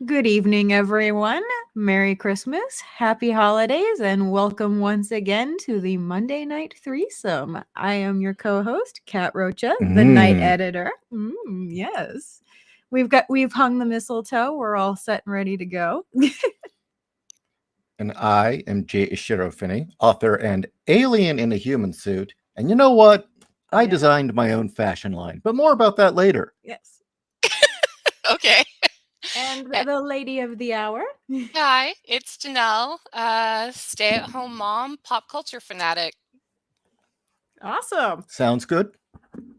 Good evening, everyone. Merry Christmas, happy holidays, and welcome once again to the Monday Night Threesome. I am your co-host, Kat Rocha, the night editor. Yes. We've hung the mistletoe. We're all set and ready to go. And I am J.Ishiro, author and alien in a human suit. And you know what? I designed my own fashion line, but more about that later. Yes. Okay. And the lady of the hour. Hi, it's Ginell, stay-at-home mom, pop culture fanatic. Awesome. Sounds good.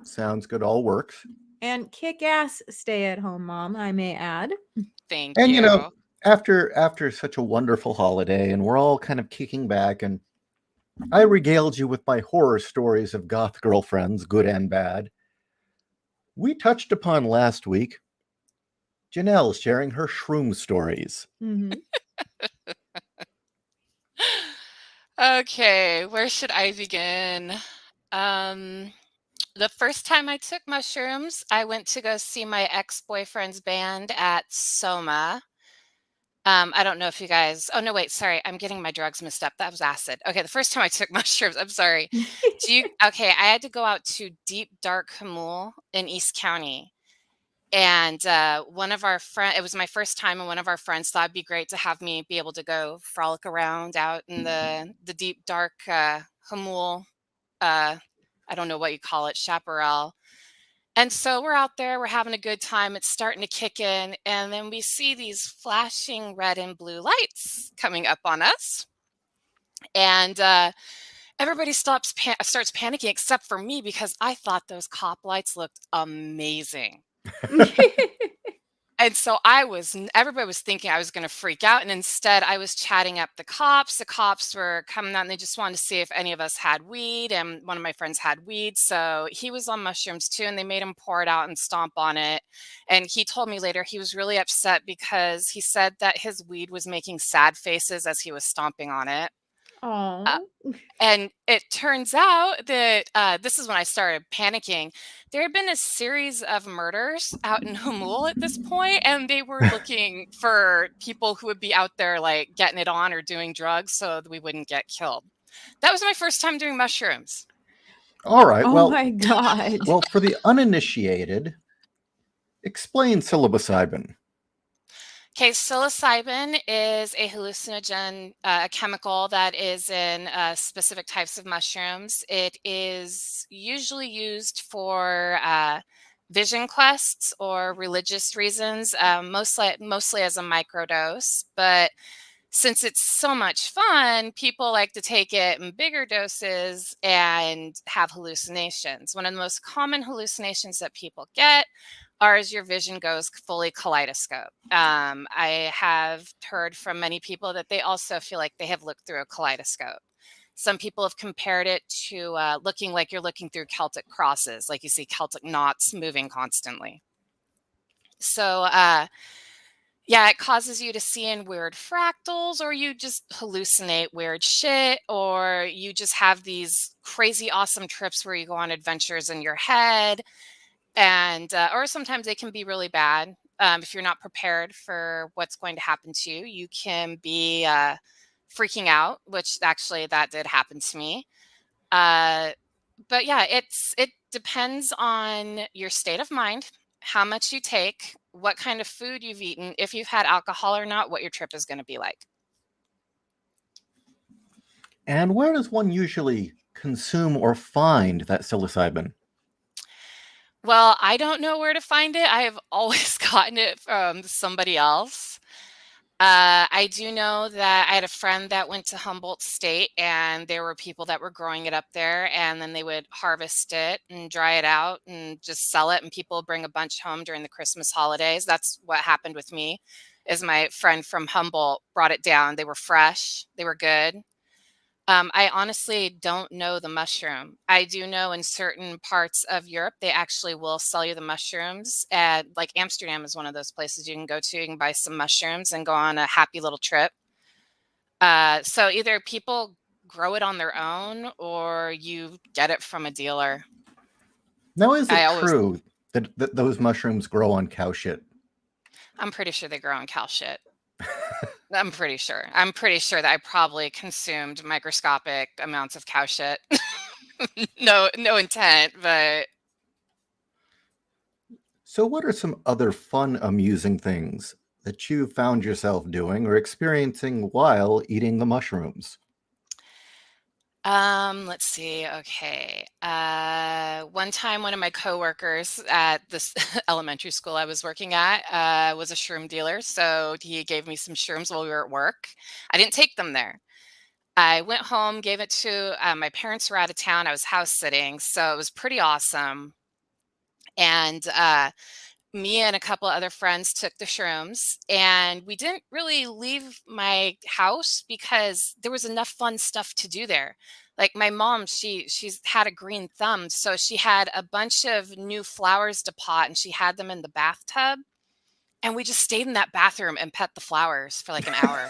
Sounds good. All works. And kick-ass stay-at-home mom, I may add. Thank And you. after such a wonderful holiday, and we're all kind of kicking back, and I regaled you with my horror stories of goth girlfriends, good and bad. We touched upon last week Ginell sharing her shroom stories. Okay, where should I begin? The first time I took mushrooms, I went to go see my ex-boyfriend's band at Soma. I don't know if you guys. Oh no, wait, sorry, I'm getting my drugs mixed up. That was acid. Okay, the first time I took mushrooms, I'm sorry. Okay, I had to go out to deep dark Hamul in East County. And one of our friends, it was my first time, and one of our friends thought it'd be great to have me be able to go frolic around out in the deep dark Hamul. I don't know what you call it, chaparral. And so we're out there, we're having a good time. It's starting to kick in, and then we see these flashing red and blue lights coming up on us, and everybody starts panicking except for me, because I thought those cop lights looked amazing. And so everybody was thinking I was going to freak out. And instead I was chatting up the cops. The cops were coming out and they just wanted to see if any of us had weed. And one of my friends had weed. So he was on mushrooms too. And they made him pour it out and stomp on it. And he told me later he was really upset because he said that his weed was making sad faces as he was stomping on it. And it turns out that this is when I started panicking. There had been a series of murders out in Hamul at this point, and they were looking for people who would be out there like getting it on or doing drugs so that we wouldn't get killed. That was my first time doing mushrooms. All right. Oh my God. Well, for the uninitiated, explain psilocybin. Okay, psilocybin is a hallucinogen, a chemical that is in specific types of mushrooms. It is usually used for vision quests or religious reasons, mostly as a microdose. But since it's so much fun, people like to take it in bigger doses and have hallucinations. One of the most common hallucinations that people get are as your vision goes fully kaleidoscope. I have heard from many people that they also feel like they have looked through a kaleidoscope. Some people have compared it to looking like you're looking through Celtic crosses, like you see Celtic knots moving constantly. So yeah, it causes you to see in weird fractals, or you just hallucinate weird shit, or you just have these crazy awesome trips where you go on adventures in your head. And or sometimes they can be really bad. If you're not prepared for what's going to happen to you, you can be freaking out, which actually that did happen to me. But yeah, it depends on your state of mind, how much you take, what kind of food you've eaten, if you've had alcohol or not, what your trip is going to be like. And where does one usually consume or find that psilocybin? Well, I don't know where to find it. I have always gotten it from somebody else. I do know that I had a friend that went to Humboldt State, and there were people that were growing it up there, and then they would harvest it and dry it out and just sell it, and people would bring a bunch home during the Christmas holidays. That's what happened with me, is my friend from Humboldt brought it down. They were fresh. They were good. I honestly don't know the mushroom. I do know in certain parts of Europe, they actually will sell you the mushrooms. Like Amsterdam is one of those places you can go to. You can buy some mushrooms and go on a happy little trip. So either people grow it on their own or you get it from a dealer. Now, is it true that those mushrooms grow on cow shit? I'm pretty sure they grow on cow shit. I'm pretty sure. I'm pretty sure that I probably consumed microscopic amounts of cow shit. No intent, but So, what are some other fun, amusing things that you found yourself doing or experiencing while eating the mushrooms? let's see. Okay. One time, one of my coworkers at this elementary school I was working at was a shroom dealer. So he gave me some shrooms while we were at work. I didn't take them there. I went home, gave it to my parents were out of town. I was house sitting, so it was pretty awesome. And me and a couple of other friends took the shrooms, and we didn't really leave my house because there was enough fun stuff to do there. Like my mom, she's had a green thumb, so she had a bunch of new flowers to pot, and she had them in the bathtub. And we just stayed in that bathroom and pet the flowers for like an hour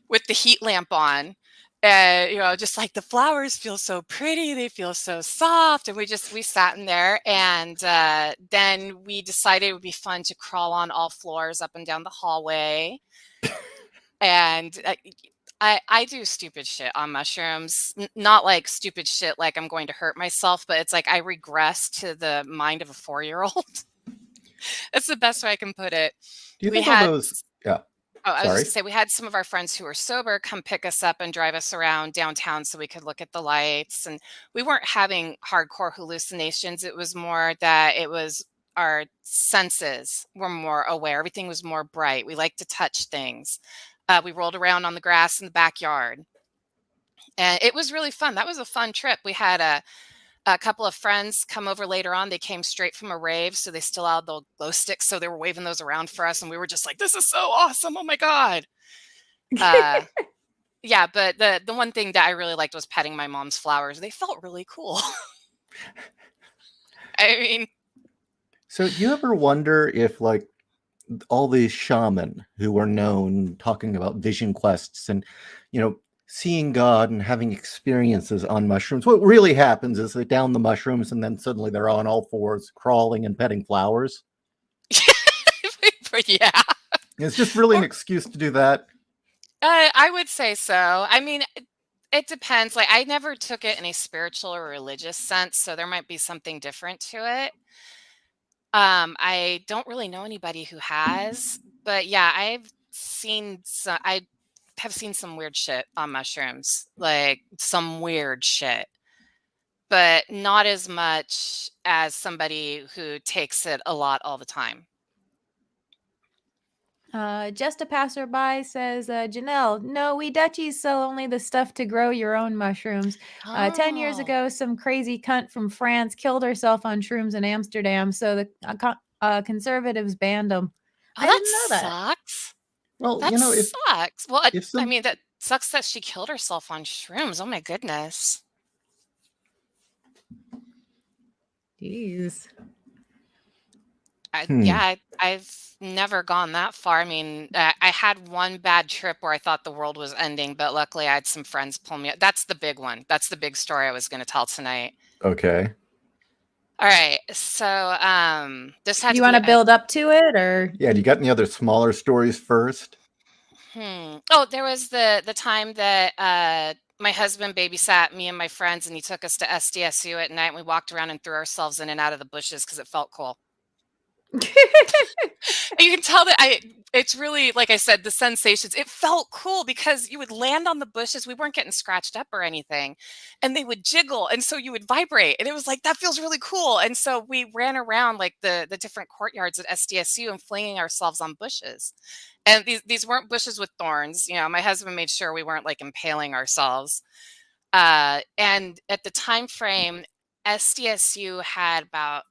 with the heat lamp on. And just like the flowers feel so pretty, they feel so soft, and we sat in there, and then we decided it would be fun to crawl on all floors up and down the hallway. And I do stupid shit on mushrooms, not like stupid shit like I'm going to hurt myself, but it's like I regress to the mind of a 4-year-old. That's the best way I can put it. Do you We think all had those? Yeah. Oh, I was just Sorry. gonna say, we had some of our friends who were sober come pick us up and drive us around downtown so we could look at the lights. And we weren't having hardcore hallucinations. It was more that it was our senses were more aware. Everything was more bright. We like to touch things. We rolled around on the grass in the backyard. And it was really fun. That was a fun trip. We had a couple of friends come over later on. They came straight from a rave, so they still had the glow sticks. So they were waving those around for us, and we were just like, "This is so awesome! Oh my god!" Yeah, but the one thing that I really liked was petting my mom's flowers. They felt really cool. I mean, So, do you ever wonder if, like, all these shaman who are known talking about vision quests and, seeing God and having experiences on mushrooms, what really happens is they down the mushrooms and then suddenly they're on all fours, crawling and petting flowers? yeah, It's just really an or excuse to do that. I would say so. I mean, it depends. Like, I never took it in a spiritual or religious sense, so there might be something different to it. I don't really know anybody who has, but yeah, I have seen some weird shit on mushrooms, like some weird shit, but not as much as somebody who takes it a lot all the time. Just a passerby says, Ginell, no, we Dutchies sell only the stuff to grow your own mushrooms. 10 years Oh, ago, some crazy cunt from France killed herself on shrooms in Amsterdam, so the conservatives banned them. oh, I that didn't know that. sucks. Well, That sucks. Well, if I some mean, that sucks that she killed herself on shrooms. Oh my goodness. Jeez. I've never gone that far. I mean, I had one bad trip where I thought the world was ending, but luckily I had some friends pull me up. That's the big one. That's the big story I was going to tell tonight. Okay. All right. So, this had You to want be to build up to it, or? Yeah, do you got any other smaller stories first? Oh, there was the time that my husband babysat me and my friends, and he took us to SDSU at night, and we walked around and threw ourselves in and out of the bushes because it felt cool. You can tell that it's really, like I said, the sensations. It felt cool because you would land on the bushes. We weren't getting scratched up or anything, and they would jiggle, and so you would vibrate, and it was like, that feels really cool. And so we ran around like the different courtyards at SDSU and flinging ourselves on bushes. And these weren't bushes with thorns. My husband made sure we weren't like impaling ourselves. And at the time frame, SDSU had about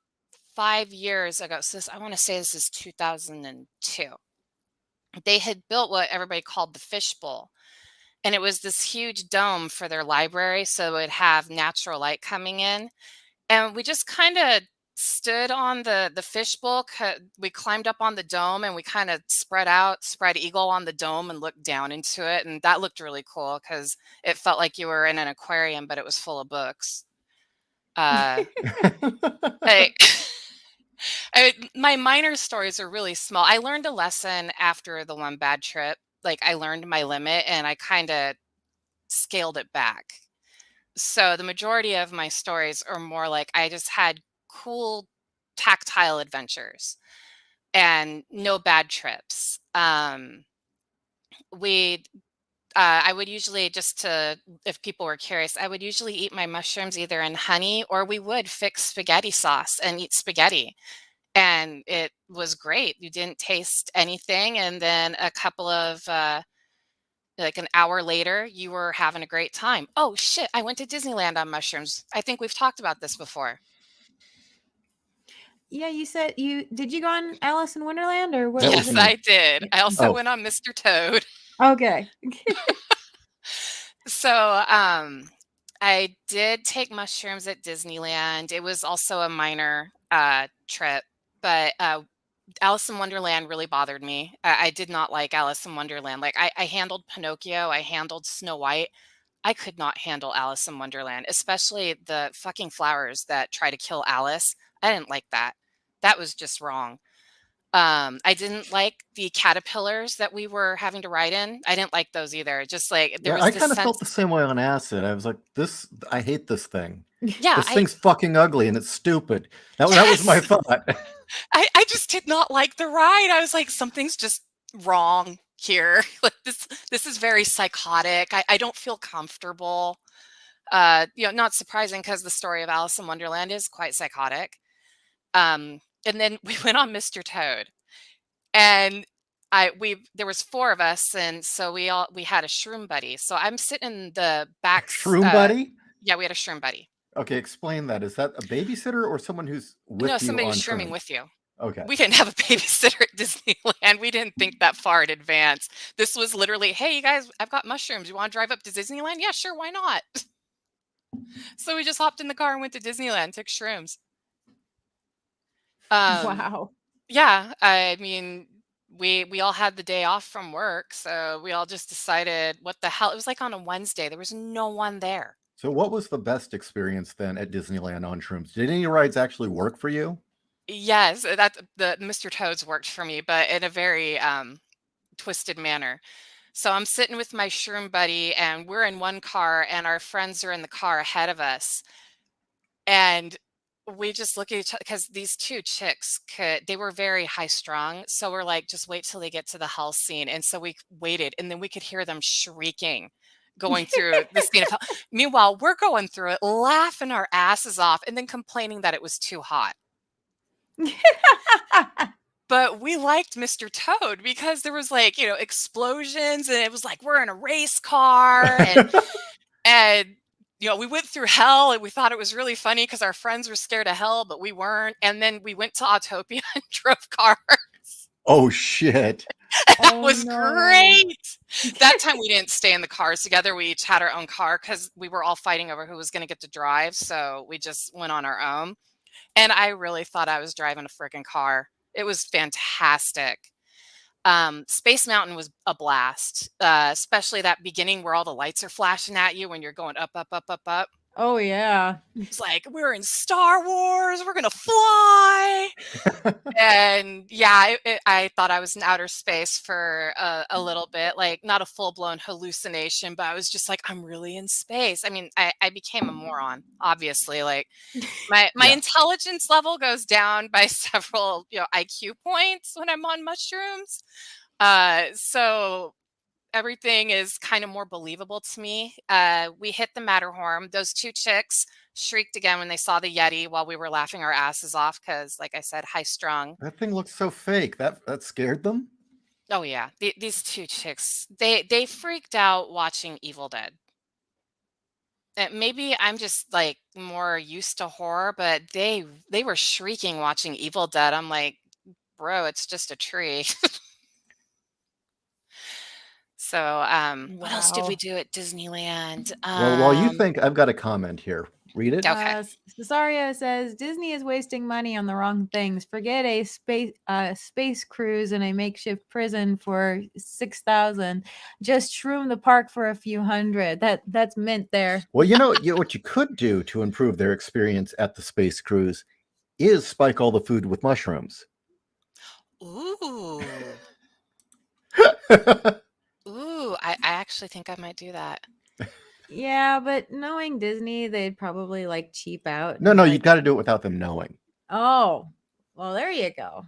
5 years ago, so I want to say this is 2002. They had built what everybody called the fishbowl, and it was this huge dome for their library, so it would have natural light coming in. And we just kind of stood on the fishbowl. We climbed up on the dome, and we kind of spread eagle on the dome and looked down into it, and that looked really cool because it felt like you were in an aquarium, but it was full of books. Like, My minor stories are really small. I learned a lesson after the one bad trip. Like, I learned my limit and I kind of scaled it back. So the majority of my stories are more like I just had cool tactile adventures and no bad trips. We I would usually, just to, if people were curious, I would usually eat my mushrooms either in honey, or we would fix spaghetti sauce and eat spaghetti. And it was great. You didn't taste anything. And then a couple of, like an hour later, you were having a great time. Oh, shit. I went to Disneyland on mushrooms. I think we've talked about this before. Yeah, you said did you go on Alice in Wonderland, or what? That Yes, was me. I did. I also Oh. went on Mr. Toad. Okay. So, I did take mushrooms at Disneyland. It was also a minor trip, but Alice in Wonderland really bothered me. I did not like Alice in Wonderland. Like, I handled Pinocchio, I handled Snow White. I could not handle Alice in Wonderland, especially the fucking flowers that try to kill Alice. I didn't like that. That was just wrong. I didn't like the caterpillars that we were having to ride in. I didn't like those either. Just like there was I this kind of sense. felt the same way on acid. I was like, I hate this thing. Yeah, This thing's fucking ugly and it's stupid. That was my Yes! thought. I just did not like the ride. I was like, something's just wrong here. Like, this is very psychotic. I don't feel comfortable. Not surprising, because the story of Alice in Wonderland is quite psychotic. And then we went on Mr. Toad, and there was 4 of us, and so we had a shroom buddy. So I'm sitting in the back. Shroom buddy? Yeah, we had a shroom buddy. Okay, explain that. Is that a babysitter or someone who's with No, you somebody on who's shrooming shrooms? with you. Okay. We didn't have a babysitter at Disneyland. We didn't think that far in advance. This was literally, hey, you guys, I've got mushrooms. You want to drive up to Disneyland? Yeah, sure, why not? So we just hopped in the car and went to Disneyland, took shrooms. Wow. Yeah, I mean, we all had the day off from work, so we all just decided, what the hell? It was like on a Wednesday. There was no one there. So what was the best experience then at Disneyland on shrooms? Did any rides actually work for you? Yes, the Mr. Toads worked for me, but in a very twisted manner. So I'm sitting with my shroom buddy, and we're in one car, and our friends are in the car ahead of us. And we just look at each other, because these 2 chicks they were very high strung. So we're like, just wait till they get to the hell scene. And so we waited, and then we could hear them shrieking going through the scene of hell. Meanwhile, we're going through it, laughing our asses off, and then complaining that it was too hot. But we liked Mr. Toad because there was, like, explosions, and it was like we're in a race car, and we went through hell, and we thought it was really funny because our friends were scared of hell, but we weren't. And then we went to Autopia and drove cars. Oh shit. That was great. That time we didn't stay in the cars together. We each had our own car because we were all fighting over who was going to get to drive. So we just went on our own. And I really thought I was driving a freaking car. It was fantastic. Space Mountain was a blast, especially that beginning where all the lights are flashing at you when you're going up, up, up, up, up. Oh, yeah. It's like, we're in Star Wars, we're going to fly. And yeah, I thought I was in outer space for a little bit, like not a full-blown hallucination, but I was just like, I'm really in space. I mean, I became a moron, obviously. Like, my intelligence level goes down by several IQ points when I'm on mushrooms. So everything is kind of more believable to me. We hit the Matterhorn. Those 2 chicks shrieked again when they saw the Yeti while we were laughing our asses off because, like I said, high strung. That thing looks so fake. That scared them? Oh yeah, these 2 chicks, they freaked out watching Evil Dead. Maybe I'm just like more used to horror, but they were shrieking watching Evil Dead. I'm like, bro, it's just a tree. So, what else did we do at Disneyland? Well, while you think, I've got a comment here. Read it. Okay. Cesario says Disney is wasting money on the wrong things. Forget a space cruise and a makeshift prison for 6,000. Just shroom the park for a few hundred. That's mint there. Well, what you could do to improve their experience at the space cruise is spike all the food with mushrooms. Ooh. Ooh, I actually think I might do that. Yeah, but knowing Disney, they'd probably like cheap out. No, and be you like, got to do it without them knowing. oh, well, there you go.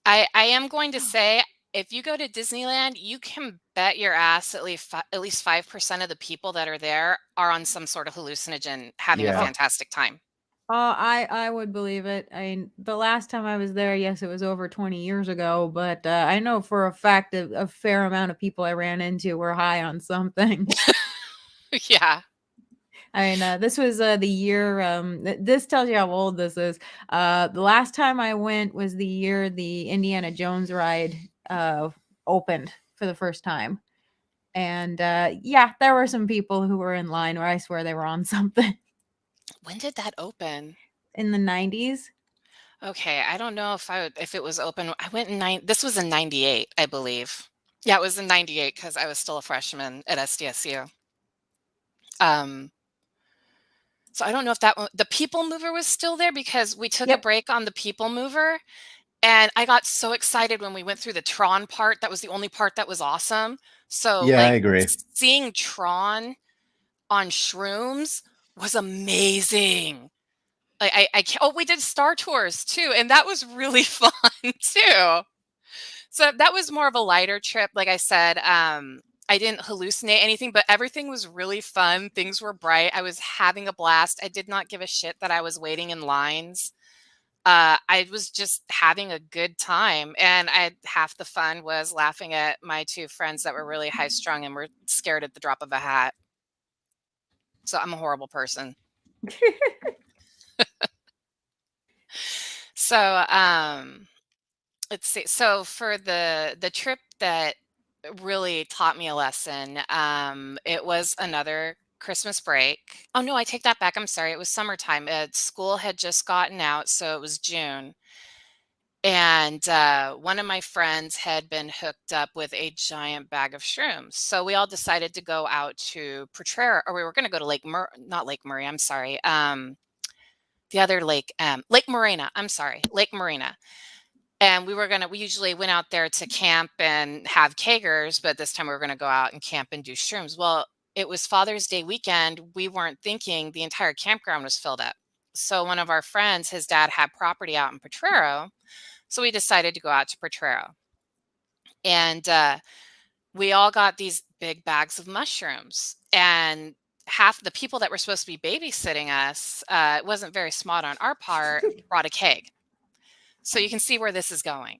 I am going to say, if you go to Disneyland, you can bet your ass at least 5% of the people that are there are on some sort of hallucinogen, having a Yeah. fantastic time. I would believe it. I mean, the last time I was there, yes, it was over 20 years ago, but I know for a fact that a fair amount of people I ran into were high on something. Yeah. I mean, this was the year. This tells you how old this is. The last time I went was the year the Indiana Jones ride opened for the first time, and yeah, there were some people who were in line where I swear they were on something When did that open? in the 90s. Okay, I don't know if it was open. I went in this was in 98, I believe. Yeah, it was in 98 because I was still a freshman at SDSU. So I don't know if that one, the People Mover was still there because we took a Yep. break on the People Mover, and I got so excited when we went through the Tron part. That was the only part that was awesome. So Yeah, I like agree. seeing Tron on shrooms was amazing. Like I can't, oh, we did Star Tours too, and that was really fun too. So that was more of a lighter trip. Like I said, I didn't hallucinate anything, but everything was really fun. Things were bright. I was having a blast. I did not give a shit that I was waiting in lines. I was just having a good time, and half the fun was laughing at my two friends that were really high strung and were scared at the drop of a hat. So I'm a horrible person. So let's see. So for the trip that really taught me a lesson, it was another Christmas break. Oh no, I take that back. I'm sorry. It was summertime. School had just gotten out, so it was June. And one of my friends had been hooked up with a giant bag of shrooms. So we all decided to go out to Potrero, or we were going to go to not Lake Murray, I'm sorry. The other lake, Lake Morena, I'm sorry, Lake Morena. And we usually went out there to camp and have kegers, but this time we were going to go out and camp and do shrooms. Well, it was Father's Day weekend. We weren't thinking the entire campground was filled up. So one of our friends, his dad had property out in Potrero. So we decided to go out to Potrero. And we all got these big bags of mushrooms. And half the people that were supposed to be babysitting us, it wasn't very smart on our part, brought a keg. So you can see where this is going.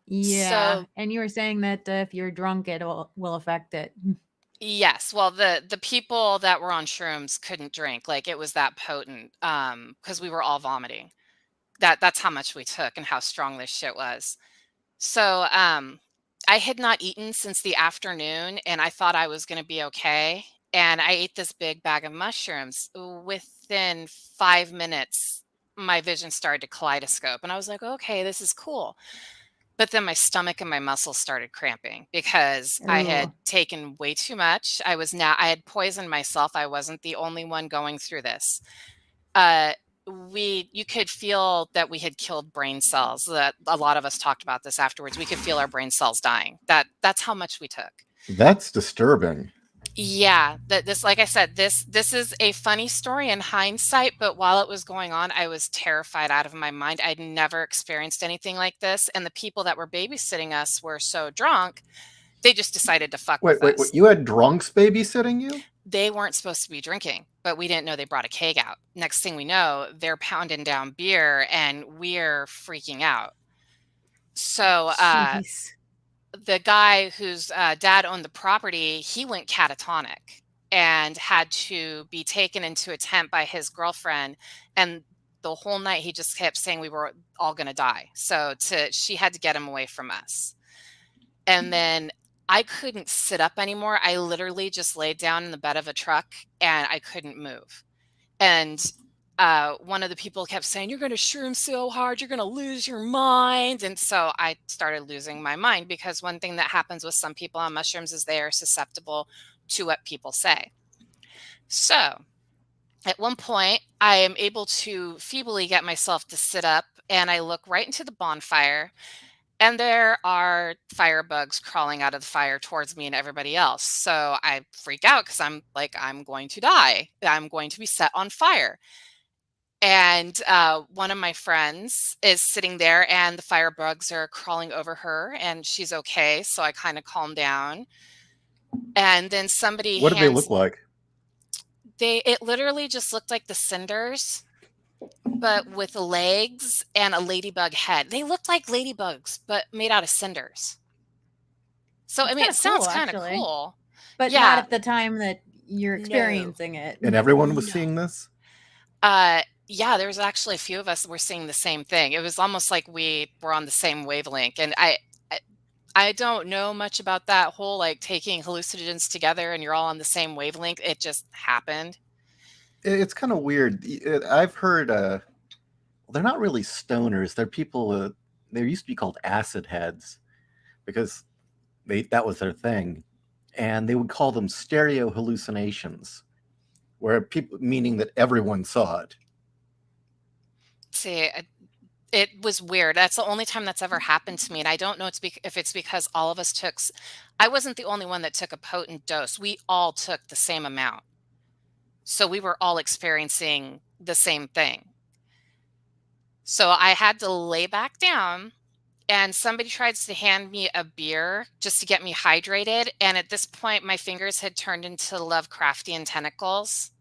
Yeah, So and you were saying that if you're drunk, it will affect it. yes, well, the people that were on shrooms couldn't drink. Like it was that potent, because we were all vomiting. That's how much we took and how strong this shit was. So I had not eaten since the afternoon, and I thought I was going to be okay. And I ate this big bag of mushrooms. Within 5 minutes, my vision started to kaleidoscope, and I was like, okay, this is cool. But then my stomach and my muscles started cramping because I had Ooh. taken way too much. I had poisoned myself. I wasn't the only one going through this. You could feel that we had killed brain cells. That a lot of us talked about this afterwards. We could feel our brain cells dying. That's how much we took. That's disturbing. Yeah, like I said, this is a funny story in hindsight, but while it was going on, I was terrified out of my mind. I'd never experienced anything like this, and the people that were babysitting us were so drunk, they just decided to fuck with Wait, us. you had drunks babysitting you? They weren't supposed to be drinking, but we didn't know they brought a keg out. Next thing we know, they're pounding down beer and we're freaking out. So Jeez. the guy whose dad owned the property, he went catatonic and had to be taken into a tent by his girlfriend. And the whole night he just kept saying we were all going to die. So she had to get him away from us. And then I couldn't sit up anymore. I literally just laid down in the bed of a truck and I couldn't move. And one of the people kept saying, you're going to shroom so hard, you're going to lose your mind. And so I started losing my mind because one thing that happens with some people on mushrooms is they are susceptible to what people say. So At one point, I am able to feebly get myself to sit up, and I look right into the bonfire, and there are firebugs crawling out of the fire towards me and everybody else. So I freak out because I'm like, I'm going to die. I'm going to be set on fire. And one of my friends is sitting there, and the firebugs are crawling over her, and she's okay. So I kind of calm down. And then somebody What do they look like? it literally just looked like the cinders, but with legs and a ladybug head. They looked like ladybugs, but made out of cinders. So, I It's mean, it kinda sounds cool, kind of actually. cool. But not Yeah. at the time that you're No. experiencing it. And everyone was No. seeing this? Yeah, there was actually a few of us that were seeing the same thing. It was almost like we were on the same wavelength. And I don't know much about that whole like taking hallucinogens together and you're all on the same wavelength. It just happened. It's kind of weird. I've heard they're not really stoners. They're people they used to be called acid heads because that was their thing. And they would call them stereo hallucinations, where people, meaning that everyone saw it. See, it was weird. That's the only time that's ever happened to me. And I don't know if it's because all of us I wasn't the only one that took a potent dose. We all took the same amount. So we were all experiencing the same thing. So I had to lay back down, and somebody tries to hand me a beer just to get me hydrated. And at this point, my fingers had turned into Lovecraftian tentacles,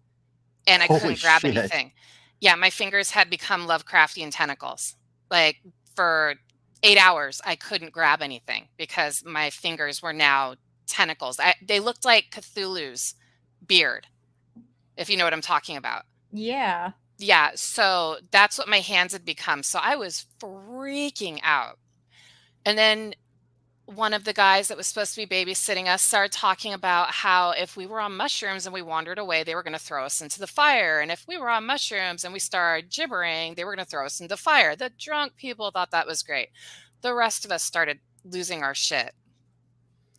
and I Holy couldn't grab shit. anything. Yeah, my fingers had become Lovecraftian tentacles. Like for 8 hours, I couldn't grab anything because my fingers were now tentacles. They looked like Cthulhu's beard, if you know what I'm talking about. Yeah. Yeah, so that's what my hands had become. So I was freaking out. And then one of the guys that was supposed to be babysitting us started talking about how if we were on mushrooms and we wandered away, they were going to throw us into the fire. And if we were on mushrooms and we started gibbering, they were going to throw us into the fire. The drunk people thought that was great. The rest of us started losing our shit.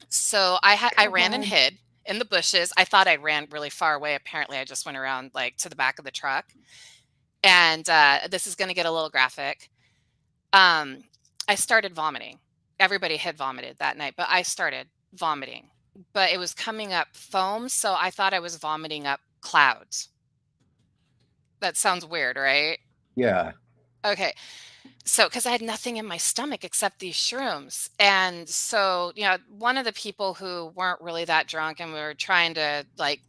So I ran and hid in the bushes. I thought I ran really far away. Apparently, I just went around like to the back of the truck. And this is going to get a little graphic. I started vomiting. Everybody had vomited that night, but I started vomiting. But it was coming up foam, so I thought I was vomiting up clouds. That sounds weird, right? Yeah. Okay. So, because I had nothing in my stomach except these shrooms. And so, one of the people who weren't really that drunk and were trying to like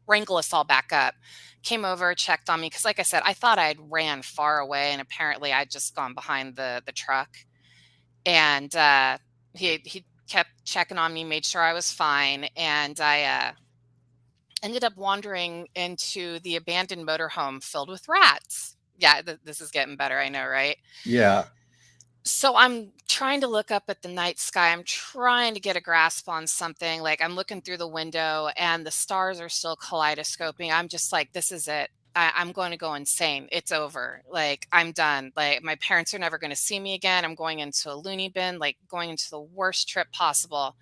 wrangle us all back up came over, checked on me. Because like I said, I thought I'd ran far away, and apparently I'd just gone behind the truck. And he kept checking on me, made sure I was fine. And I ended up wandering into the abandoned motorhome filled with rats. Yeah, this is getting better. I know, right? Yeah. So I'm trying to look up at the night sky. I'm trying to get a grasp on something. Like I'm looking through the window and the stars are still kaleidoscoping. I'm just like, this is it. I'm going to go insane. It's over. Like I'm done. Like my parents are never going to see me again. I'm going into a loony bin, like going into the worst trip possible.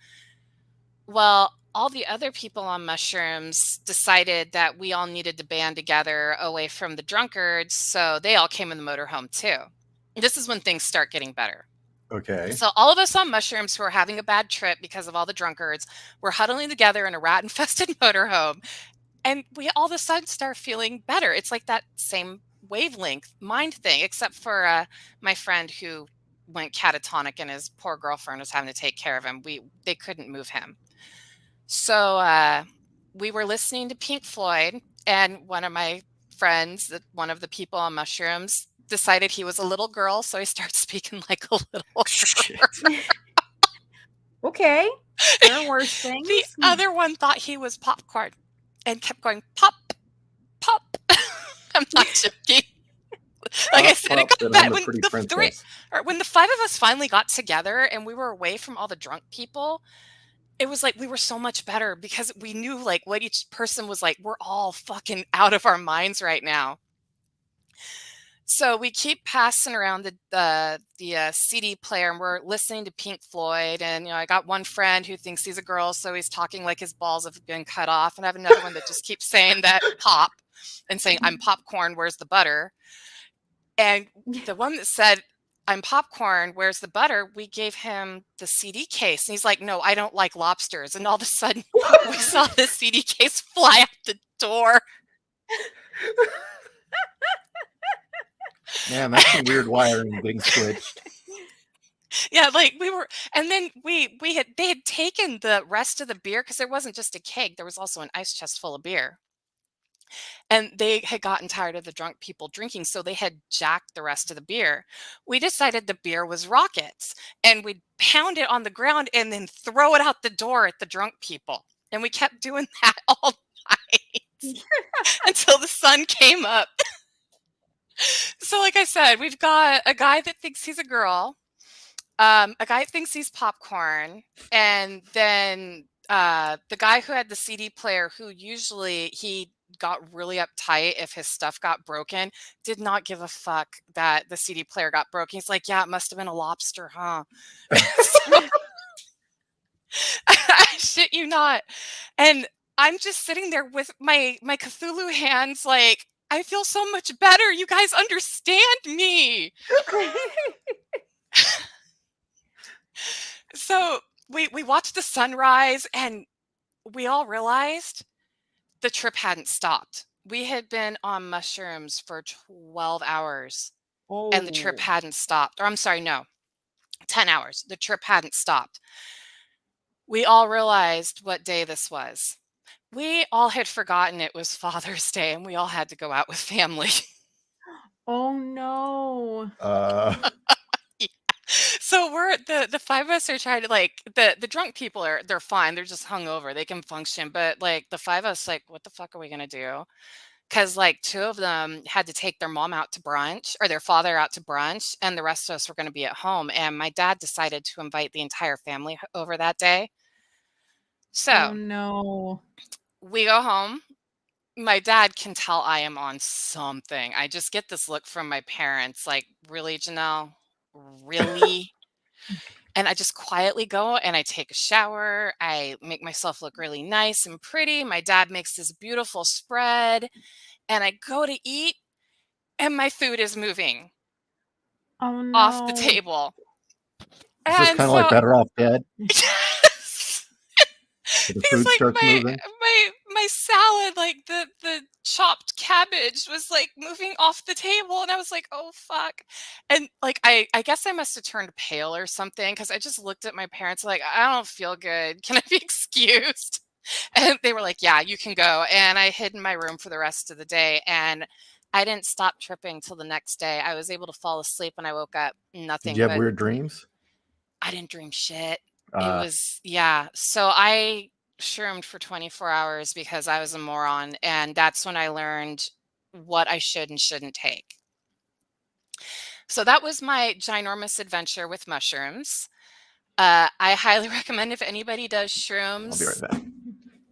Well, all the other people on mushrooms decided that we all needed to band together away from the drunkards. So they all came in the motorhome too. This is when things start getting better. Okay. So all of us on mushrooms who are having a bad trip because of all the drunkards, we're huddling together in a rat-infested motorhome, and we all of a sudden start feeling better. It's like that same wavelength mind thing, except for my friend who went catatonic and his poor girlfriend was having to take care of him. They couldn't move him. So we were listening to Pink Floyd, and one of my friends, one of the people on mushrooms, decided he was a little girl, so he started speaking like a little girl. Okay. There are worse things. The other one thought he was popcorn and kept going, pop, pop. I'm not joking. Like I said, it got bad. When the five of us finally got together and we were away from all the drunk people, it was like we were so much better because we knew like what each person was like. We're all fucking out of our minds right now. So we keep passing around the CD player, and we're listening to Pink Floyd. And I got one friend who thinks he's a girl, so he's talking like his balls have been cut off, and I have another one that just keeps saying that pop. and saying, "I'm popcorn, where's the butter?" And the one that said, "I'm popcorn, where's the butter?" we gave him the CD case. And he's like, "No, I don't like lobsters." And all of a sudden, we saw the CD case fly out the door. Man, that's some weird wiring being switched. Yeah, like we were, and then they had taken the rest of the beer because there wasn't just a keg, there was also an ice chest full of beer. And they had gotten tired of the drunk people drinking, so they had jacked the rest of the beer. We decided the beer was rockets, and we'd pound it on the ground and then throw it out the door at the drunk people. And we kept doing that all night until the sun came up. So like I said, we've got a guy that thinks he's a girl, a guy that thinks he's popcorn, and then the guy who had the CD player, who usually he got really uptight if his stuff got broken, did not give a fuck that the CD player got broken. He's like, "Yeah, it must have been a lobster, huh?" So, I shit you not. And I'm just sitting there with my Cthulhu hands like, "I feel so much better. You guys understand me." So we watched the sunrise, and we all realized the trip hadn't stopped. We had been on mushrooms for 12 hours and the trip Oh. hadn't stopped. Or I'm sorry, no, 10 hours. The trip hadn't stopped. We all realized what day this was. We all had forgotten it was Father's Day, and we all had to go out with family. Oh no. So we're the five of us are trying to, like, the drunk people they're fine. They're just hungover. They can function. But like the five of us, like, what the fuck are we gonna do? Because like two of them had to take their mom out to brunch, or their father out to brunch, and the rest of us were going to be at home. And my dad decided to invite the entire family over that day. Oh So no. we go home. My dad can tell I am on something. I just get this look from my parents, like, "Really, Ginell? Really?" And I just quietly go and I take a shower. I make myself look really nice and pretty. My dad makes this beautiful spread, and I go to eat, and my food is moving Oh off the no. table. Is this And kind of like so Better Off Dead? yes, Where the because food like starts moving? my salad, like the chopped cabbage was like moving off the table, and I was like, "Oh fuck." And like I guess I must have turned pale or something, because I just looked at my parents like, "I don't feel good. Can I be excused?" And they were like, "Yeah, you can go." And I hid in my room for the rest of the day, and I didn't stop tripping till the next day. I was able to fall asleep, and I woke up Did nothing you have but weird dreams? I didn't dream shit. It Uh, was, yeah. So I shroomed for 24 hours because I was a moron, and that's when I learned what I should and shouldn't take. So that was my ginormous adventure with mushrooms. I highly recommend, if anybody does I'll be right shrooms, back.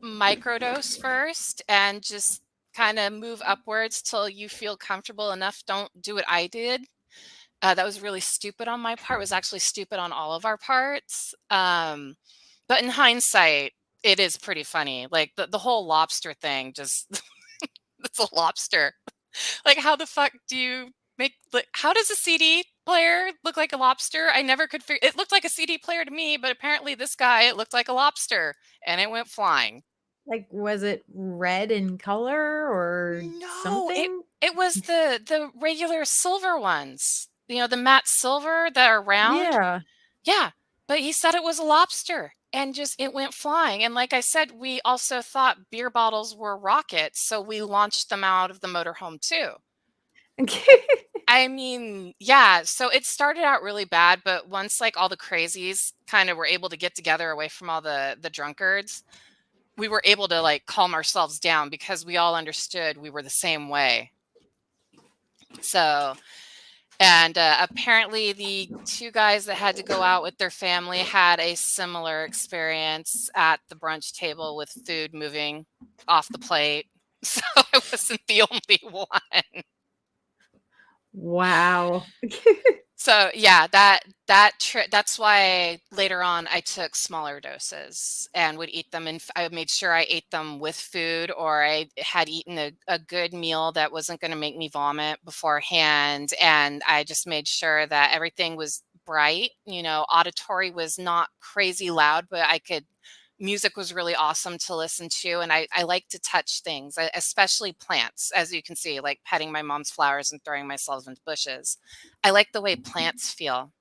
microdose first and just kind of move upwards till you feel comfortable enough. Don't do what I did. That was really stupid on my part. It was actually stupid on all of our parts. But in hindsight, it is pretty funny. Like the whole lobster thing, just it's a lobster. Like, how the fuck do you make, like, how does a CD player look like a lobster? I never could figure. It looked like a CD player to me, but apparently this guy, it looked like a lobster, and it went flying. Like, was it red in color or No, something? it was the regular silver ones. You know, the matte silver that are round. Yeah. Yeah, but he said it was a lobster, and just it went flying. And like I said, we also thought beer bottles were rockets, so we launched them out of the motorhome too. I mean, yeah, so it started out really bad, but once like all the crazies kind of were able to get together away from all the drunkards, we were able to like calm ourselves down because we all understood we were the same way. So, and apparently the two guys that had to go out with their family had a similar experience at the brunch table with food moving off the plate. So I wasn't the only one. Wow. So yeah, that's why later on I took smaller doses and would eat them, and I made sure I ate them with food, or I had eaten a good meal that wasn't going to make me vomit beforehand, and I just made sure that everything was bright. Auditory was not crazy loud, but music was really awesome to listen to, and I like to touch things, especially plants, as you can see, like petting my mom's flowers and throwing myself into bushes. I like the way plants feel.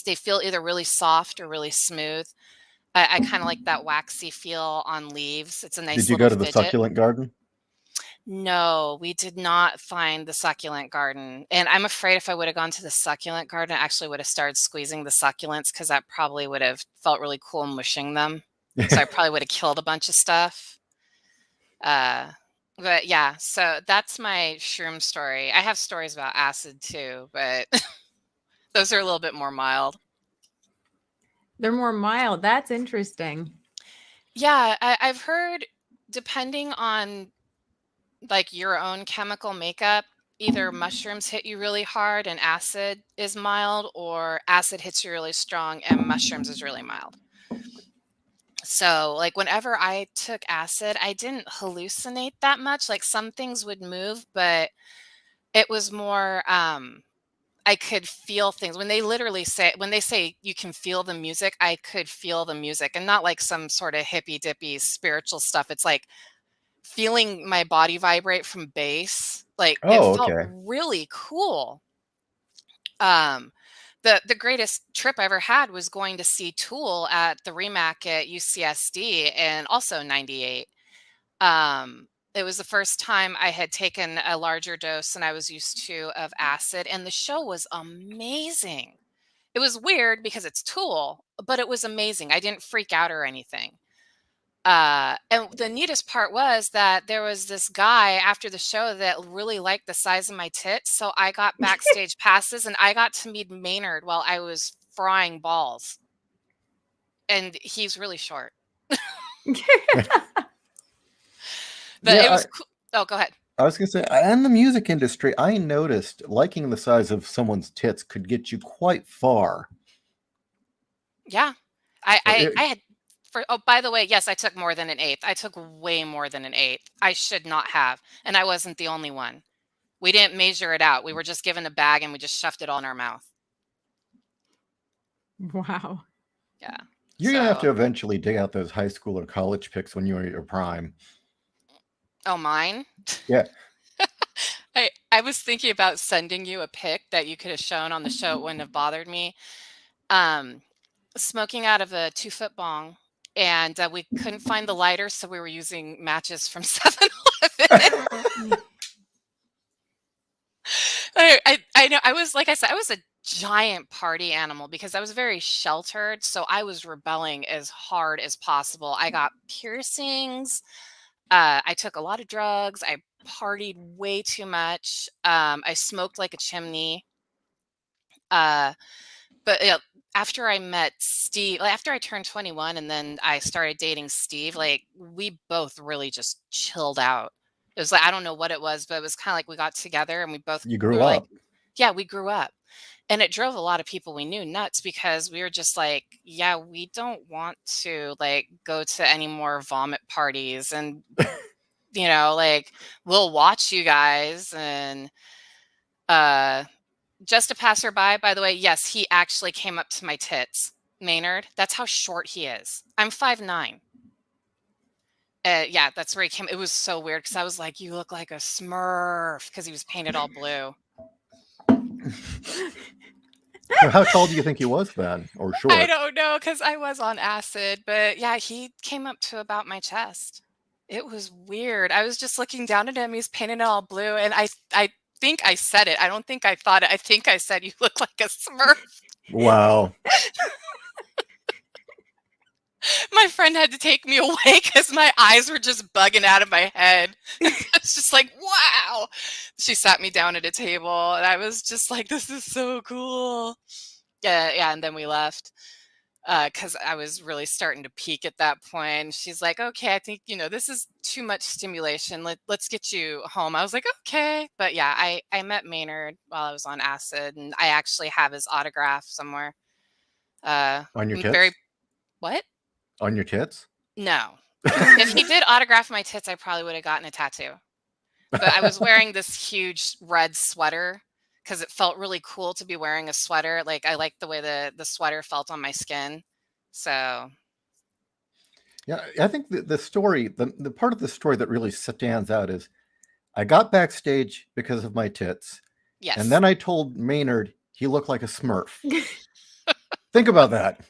They feel either really soft or really smooth. I kind of like that waxy feel on leaves. It's a nice Did you go little to the fidget. succulent garden? No, we did not find the succulent garden. And I'm afraid if I would have gone to the succulent garden, I actually would have started squeezing the succulents, because that probably would have felt really cool mushing them. So I probably would have killed a bunch of stuff. But yeah, so that's my shroom story. I have stories about acid too, but those are a little bit more mild. They're more mild. That's interesting. Yeah, I've heard, depending on like your own chemical makeup, either mushrooms hit you really hard and acid is mild, or acid hits you really strong and mushrooms is really mild. So like whenever I took acid, I didn't hallucinate that much. Like some things would move, but it was more I could feel things. When they say you can feel the music, I could feel the music, and not like some sort of hippy dippy spiritual stuff. It's like feeling my body vibrate from bass. Like it Oh, felt okay. really cool. The greatest trip I ever had was going to see Tool at the Remac at UCSD, and also 98. It was the first time I had taken a larger dose than I was used to of acid, and the show was amazing. It was weird because it's Tool, but it was amazing. I didn't freak out or anything. And the neatest part was that there was this guy after the show that really liked the size of my tits. So I got backstage passes, and I got to meet Maynard while I was frying balls. And he's really short. But Yeah, it was cool. Oh, go ahead. I was gonna say, in the music industry, I noticed liking the size of someone's tits could get you quite far. Yeah. So I had oh, by the way, yes, I took more than an eighth. I took way more than an eighth. I should not have. And I wasn't the only one. We didn't measure it out. We were just given a bag and we just shoved it all in our mouth. Wow. Yeah. You're gonna have to eventually dig out those high school or college pics when you were at your prime. Oh, mine? Yeah. I was thinking about sending you a pic that you could have shown on the show. It wouldn't have bothered me. Smoking out of a 2-foot bong, and we couldn't find the lighter, so we were using matches from 7-Eleven. I know. I was, like I said, I was a giant party animal because I was very sheltered, so I was rebelling as hard as possible. I got piercings. I took a lot of drugs. I partied way too much. I smoked like a chimney. But after I met Steve, like, after I turned 21 and then I started dating Steve, like we both really just chilled out. It was like, I don't know what it was, but it was kind of like we got together and we You were grew like, up. yeah, we grew up. And it drove a lot of people we knew nuts, because we were just like, yeah, we don't want to like go to any more vomit parties, and like we'll watch you guys. And just a passerby, by the way, yes, he actually came up to my tits. Maynard, that's how short he is. I'm 5'9". Yeah, that's where he came. It was so weird because I was like, you look like a Smurf, because he was painted all blue. How tall do you think he was then, or short? I don't know, because I was on acid, but yeah, he came up to about my chest. It was weird. I was just looking down at him. He's painted all blue, and I think I said it. I don't think I thought it. I think I said, you look like a Smurf. Wow. My friend had to take me away because my eyes were just bugging out of my head. It's just like, wow. She sat me down at a table, and I was just like, this is so cool. Yeah, and then we left. because I was really starting to peak at that point. She's like, okay, I think, this is too much stimulation. Let's get you home. I was like, okay. But yeah, I met Maynard while I was on acid, and I actually have his autograph somewhere. On your I'm tits? very, what? On your tits? No. If he did autograph my tits, I probably would have gotten a tattoo. But I was wearing this huge red sweater because it felt really cool to be wearing a sweater. Like, I liked the way the sweater felt on my skin. So Yeah, I think the story, the part of the story that really stands out is I got backstage because of my tits. yes. And then I told Maynard he looked like a Smurf. Think about that.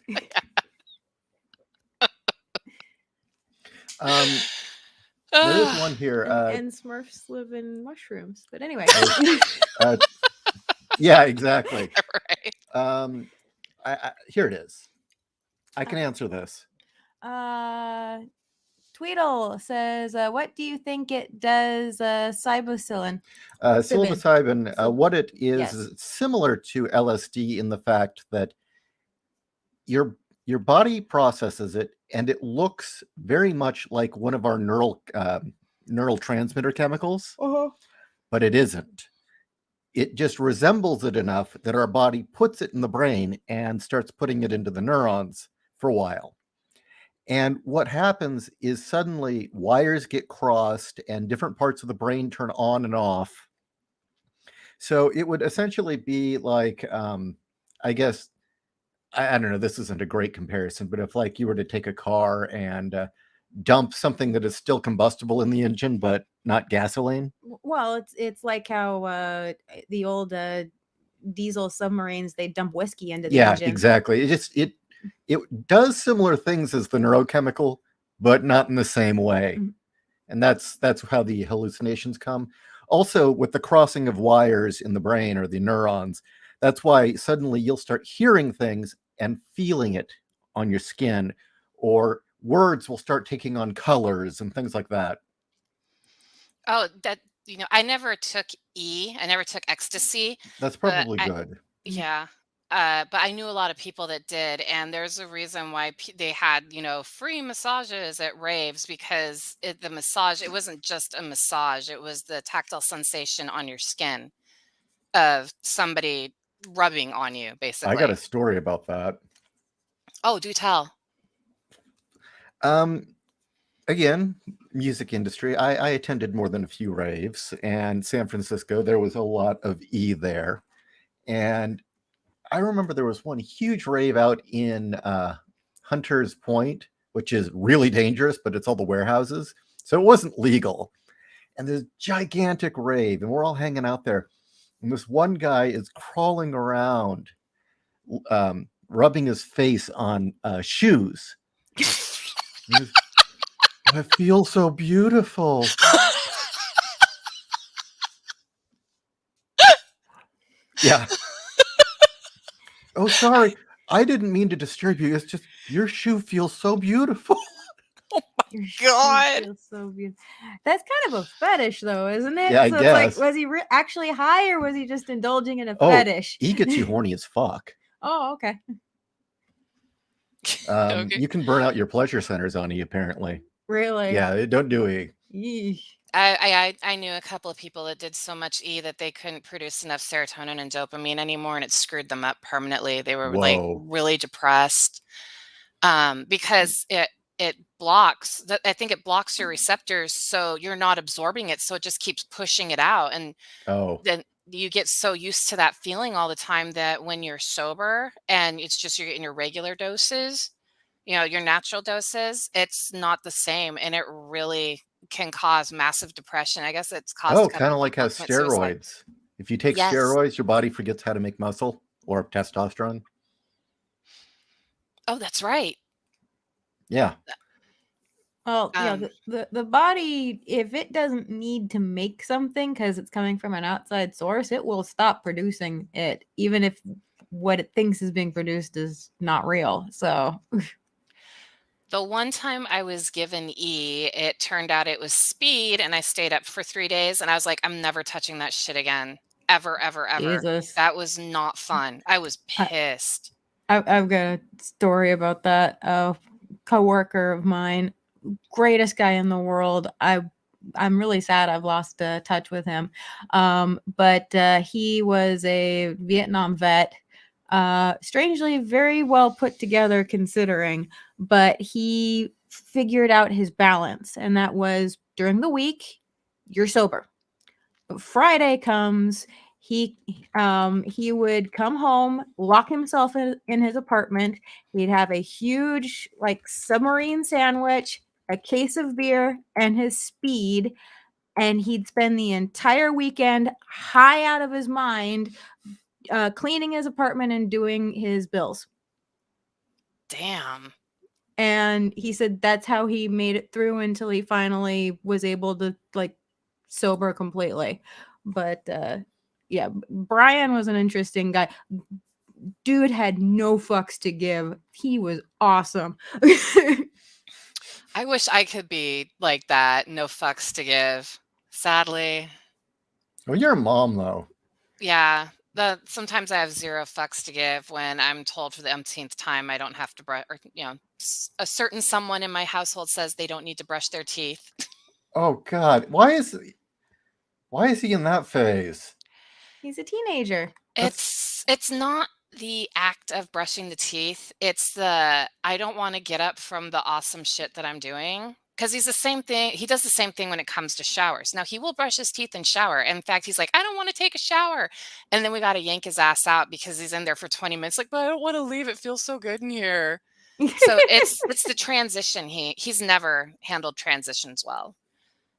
There is one here. And Smurfs live in mushrooms. But anyway. Yeah, exactly. Right. Here it is. I can answer this. Tweedle says, what do you think it does, psilocybin? Psilocybin, what it is, Yes. is similar to LSD in the fact that your body processes it, and it looks very much like one of our neurotransmitter chemicals, but it isn't. It just resembles it enough that our body puts it in the brain and starts putting it into the neurons for a while. And what happens is suddenly wires get crossed and different parts of the brain turn on and off. So it would essentially be like, I guess, I don't know, this isn't a great comparison, but if like you were to take a car and dump something that is still combustible in the engine, but not gasoline. Well, it's like how the old diesel submarines, they dump whiskey into the engine. Yeah, exactly. It does similar things as the neurochemical, but not in the same way. Mm-hmm. And that's how the hallucinations come. Also, with the crossing of wires in the brain or the neurons, that's why suddenly you'll start hearing things and feeling it on your skin, or words will start taking on colors and things like that. Oh, I never took I never took ecstasy. That's probably good. Yeah. But I knew a lot of people that did, and there's a reason why they had, free massages at raves, because the massage, it wasn't just a massage, it was the tactile sensation on your skin of somebody rubbing on you, basically. I got a story about that. Oh, do tell. Again, music industry. I attended more than a few raves, and San Francisco, there was a lot of there. And I remember there was one huge rave out in Hunters Point, which is really dangerous, but it's all the warehouses. So it wasn't legal. And there's gigantic rave, and we're all hanging out there. And this one guy is crawling around, rubbing his face on shoes. I feel so beautiful. Yeah. Oh, sorry. I didn't mean to disturb you. It's just your shoe feels so beautiful. Oh my God. Feels so beautiful. That's kind of a fetish, though, isn't it? Yeah, I guess. It's like, was he actually high, or was he just indulging in a fetish? He gets you horny as fuck. Oh, okay. Okay. You can burn out your pleasure centers on E, apparently. Really? Yeah, don't do E. Yeesh. I knew a couple of people that did so much E that they couldn't produce enough serotonin and dopamine anymore, and it screwed them up permanently. They were like really depressed because it blocks. I think it blocks your receptors, so you're not absorbing it, so it just keeps pushing it out, and then you get so used to that feeling all the time that when you're sober and it's just you're getting your regular doses, your natural doses, it's not the same, and it really can cause massive depression. I guess it's caused kind of like how steroids. If you take steroids, your body forgets how to make muscle or testosterone. Oh, that's right. Yeah. Well, the body, if it doesn't need to make something because it's coming from an outside source, it will stop producing it, even if what it thinks is being produced is not real. So the one time I was given E, it turned out it was speed, and I stayed up for 3 days, and I was like, I'm never touching that shit again. Ever, ever, ever. Jesus. That was not fun. I was pissed. I've got a story about that. A coworker of mine, greatest guy in the world. I'm really sad I've lost touch with him. But he was a Vietnam vet. Strangely, very well put together considering, but he figured out his balance, and that was during the week, you're sober. But Friday comes, he would come home, lock himself in his apartment. He'd have a huge like submarine sandwich, a case of beer, and his speed, and he'd spend the entire weekend high out of his mind, cleaning his apartment and doing his bills. Damn. And he said that's how he made it through until he finally was able to like sober completely. But yeah, Brian was an interesting guy. Dude had no fucks to give. He was awesome. I wish I could be like that, no fucks to give. Sadly. Well, you're a mom, though. Yeah. Sometimes I have zero fucks to give when I'm told for the umpteenth time I don't have to brush, or a certain someone in my household says they don't need to brush their teeth. Oh God, why is he in that phase? He's a teenager. It's not the act of brushing the teeth. It's the I don't want to get up from the awesome shit that I'm doing. Because he's the same thing. He does the same thing when it comes to showers. Now, he will brush his teeth and shower. In fact, he's like, I don't want to take a shower. And then we got to yank his ass out because he's in there for 20 minutes. Like, but I don't want to leave. It feels so good in here. So it's the transition. He's never handled transitions well.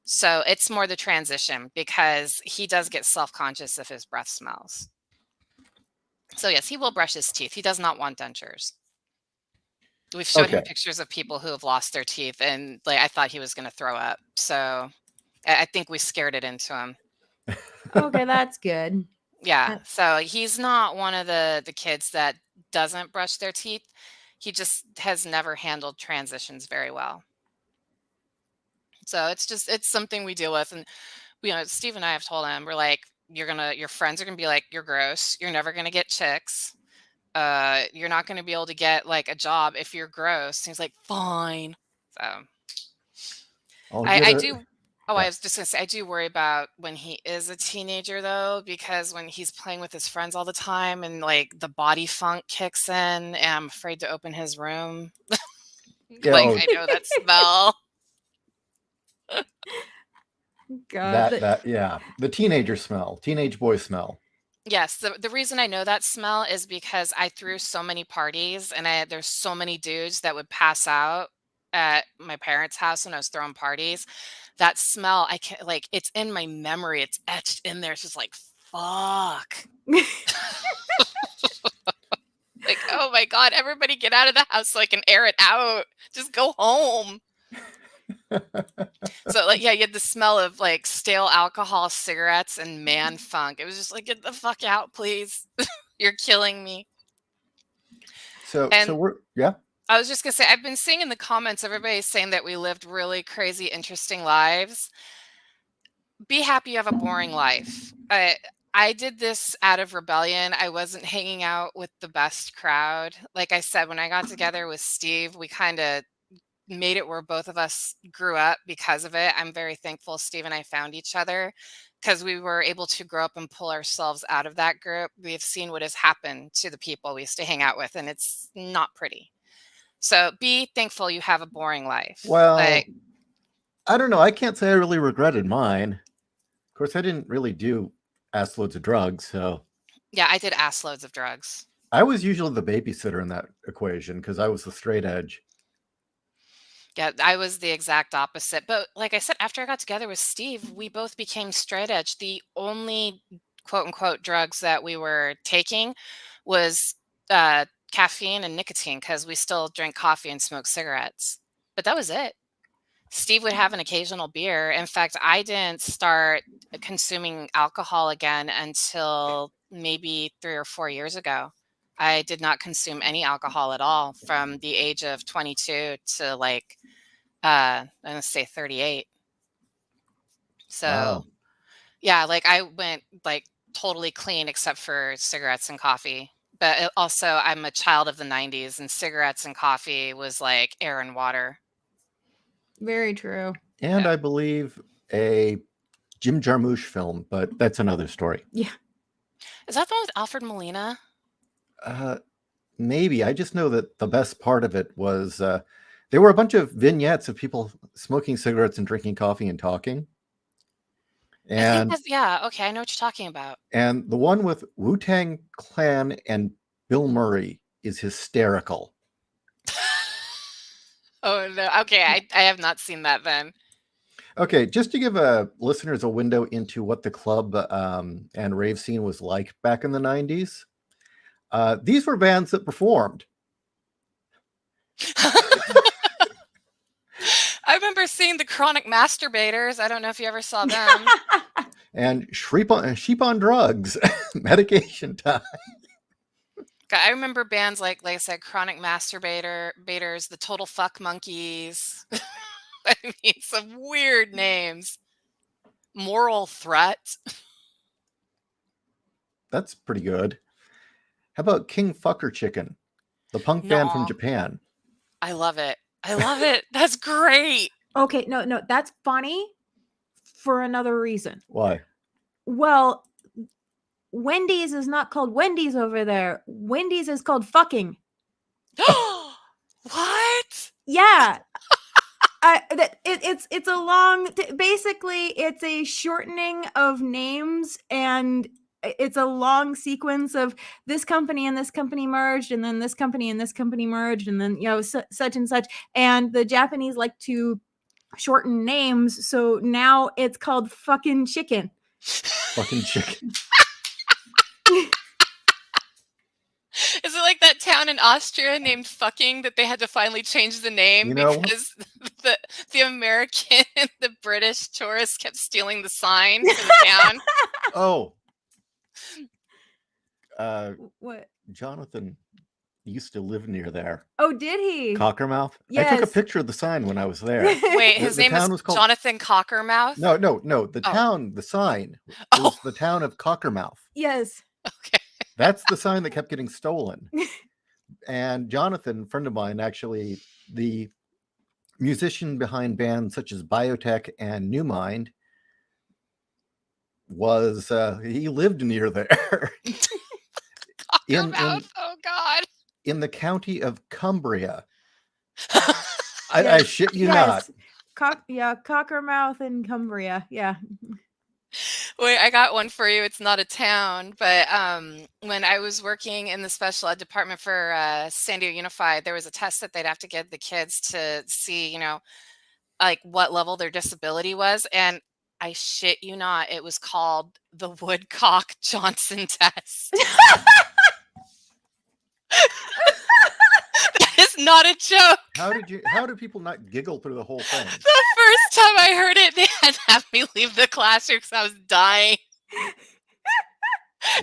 So it's more the transition because he does get self-conscious if his breath smells. So yes, he will brush his teeth. He does not want dentures. We've showed him pictures of people who have lost their teeth, and like I thought he was going to throw up. So I think we scared it into him. Okay, that's good. Yeah. So he's not one of the kids that doesn't brush their teeth. He just has never handled transitions very well. So it's something we deal with. And Steve and I have told him, we're like, your friends are gonna be like, you're gross. You're never gonna get chicks. You're not gonna be able to get like a job if you're gross. And he's like, fine. So I do. Oh, I was just gonna say, I do worry about when he is a teenager though, because when he's playing with his friends all the time and like the body funk kicks in, and I'm afraid to open his room. I know that smell. God, the teenager smell, teenage boy smell. Yes, the reason I know that smell is because I threw so many parties, and there's so many dudes that would pass out at my parents' house when I was throwing parties. That smell, I can't it's in my memory. It's etched in there. It's just like, fuck. Like, oh my God, everybody get out of the house so I can air it out. Just go home. So you had the smell of like stale alcohol, cigarettes, and man funk. It was just like, get the fuck out, please. You're killing me. So we're I was just gonna say, I've been seeing in the comments, everybody's saying that we lived really crazy, interesting lives. Be happy you have a boring life. I did this out of rebellion. I wasn't hanging out with the best crowd. Like I said, when I got together with Steve, we kind of made it where both of us grew up because of it. I'm very thankful Steve and I found each other because we were able to grow up and pull ourselves out of that group. We've seen what has happened to the people we used to hang out with, and it's not pretty. So be thankful you have a boring life. Well, I don't know. I can't say I really regretted mine. Of course, I didn't really do ass loads of drugs. So yeah, I did ass loads of drugs. I was usually the babysitter in that equation because I was the straight edge. Yeah, I was the exact opposite. But like I said, after I got together with Steve, we both became straight edge. The only quote unquote drugs that we were taking was caffeine and nicotine because we still drink coffee and smoke cigarettes. But that was it. Steve would have an occasional beer. In fact, I didn't start consuming alcohol again until maybe 3 or 4 years ago. I did not consume any alcohol at all from the age of 22 to I'm gonna say 38. So wow. Yeah, I went totally clean except for cigarettes and coffee. but also I'm a child of the 90s, and cigarettes and coffee was like air and water. Very true. And I believe a Jim Jarmusch film, but that's another story. Yeah. Is that the one with Alfred Molina? Maybe. I just know that the best part of it was there were a bunch of vignettes of people smoking cigarettes and drinking coffee and talking. And okay, I know what you're talking about. And the one with Wu-Tang Clan and Bill Murray is hysterical. Oh, no. Okay, I have not seen that then. Okay, just to give listeners a window into what the club and rave scene was like back in the 90s, these were bands that performed. I remember seeing the Chronic Masturbators. I don't know if you ever saw them. And Sheep on Drugs, Medication Time. I remember bands like I said, Chronic Masturbators, the Total Fuck Monkeys. I mean, some weird names. Moral Threat. That's pretty good. How about King Fucker Chicken, the punk band from Japan? I love it. I love it. That's great. Okay, no, that's funny for another reason. Why? Well, Wendy's is not called Wendy's over there. Wendy's is called fucking. What? Yeah. It's a long, basically it's a shortening of names, and it's a long sequence of this company and this company merged, and then this company and this company merged, and then, such and such. And the Japanese like to shorten names, so now it's called fucking chicken. Fucking chicken. Is it like that town in Austria named Fucking that they had to finally change the name because the American, the British tourists kept stealing the sign for the town? Oh. What? Jonathan used to live near there. Oh, did he? Cockermouth? Yes. I took a picture of the sign when I was there. Wait, his name is called Jonathan Cockermouth? No. The town, the sign was the town of Cockermouth. Yes. Okay. That's the sign that kept getting stolen. And Jonathan, a friend of mine, actually, the musician behind bands such as Biotech and New Mind, he lived near there. Cockermouth? Oh, God. In the county of Cumbria. I shit you not. Cockermouth in Cumbria. Yeah. Wait, I got one for you. It's not a town, but when I was working in the special ed department for San Diego Unified, there was a test that they'd have to give the kids to see, like what level their disability was. And I shit you not, it was called the Woodcock Johnson test. That is not a joke. How did people not giggle through the whole thing? The first time I heard it, they had to have me leave the classroom because I was dying.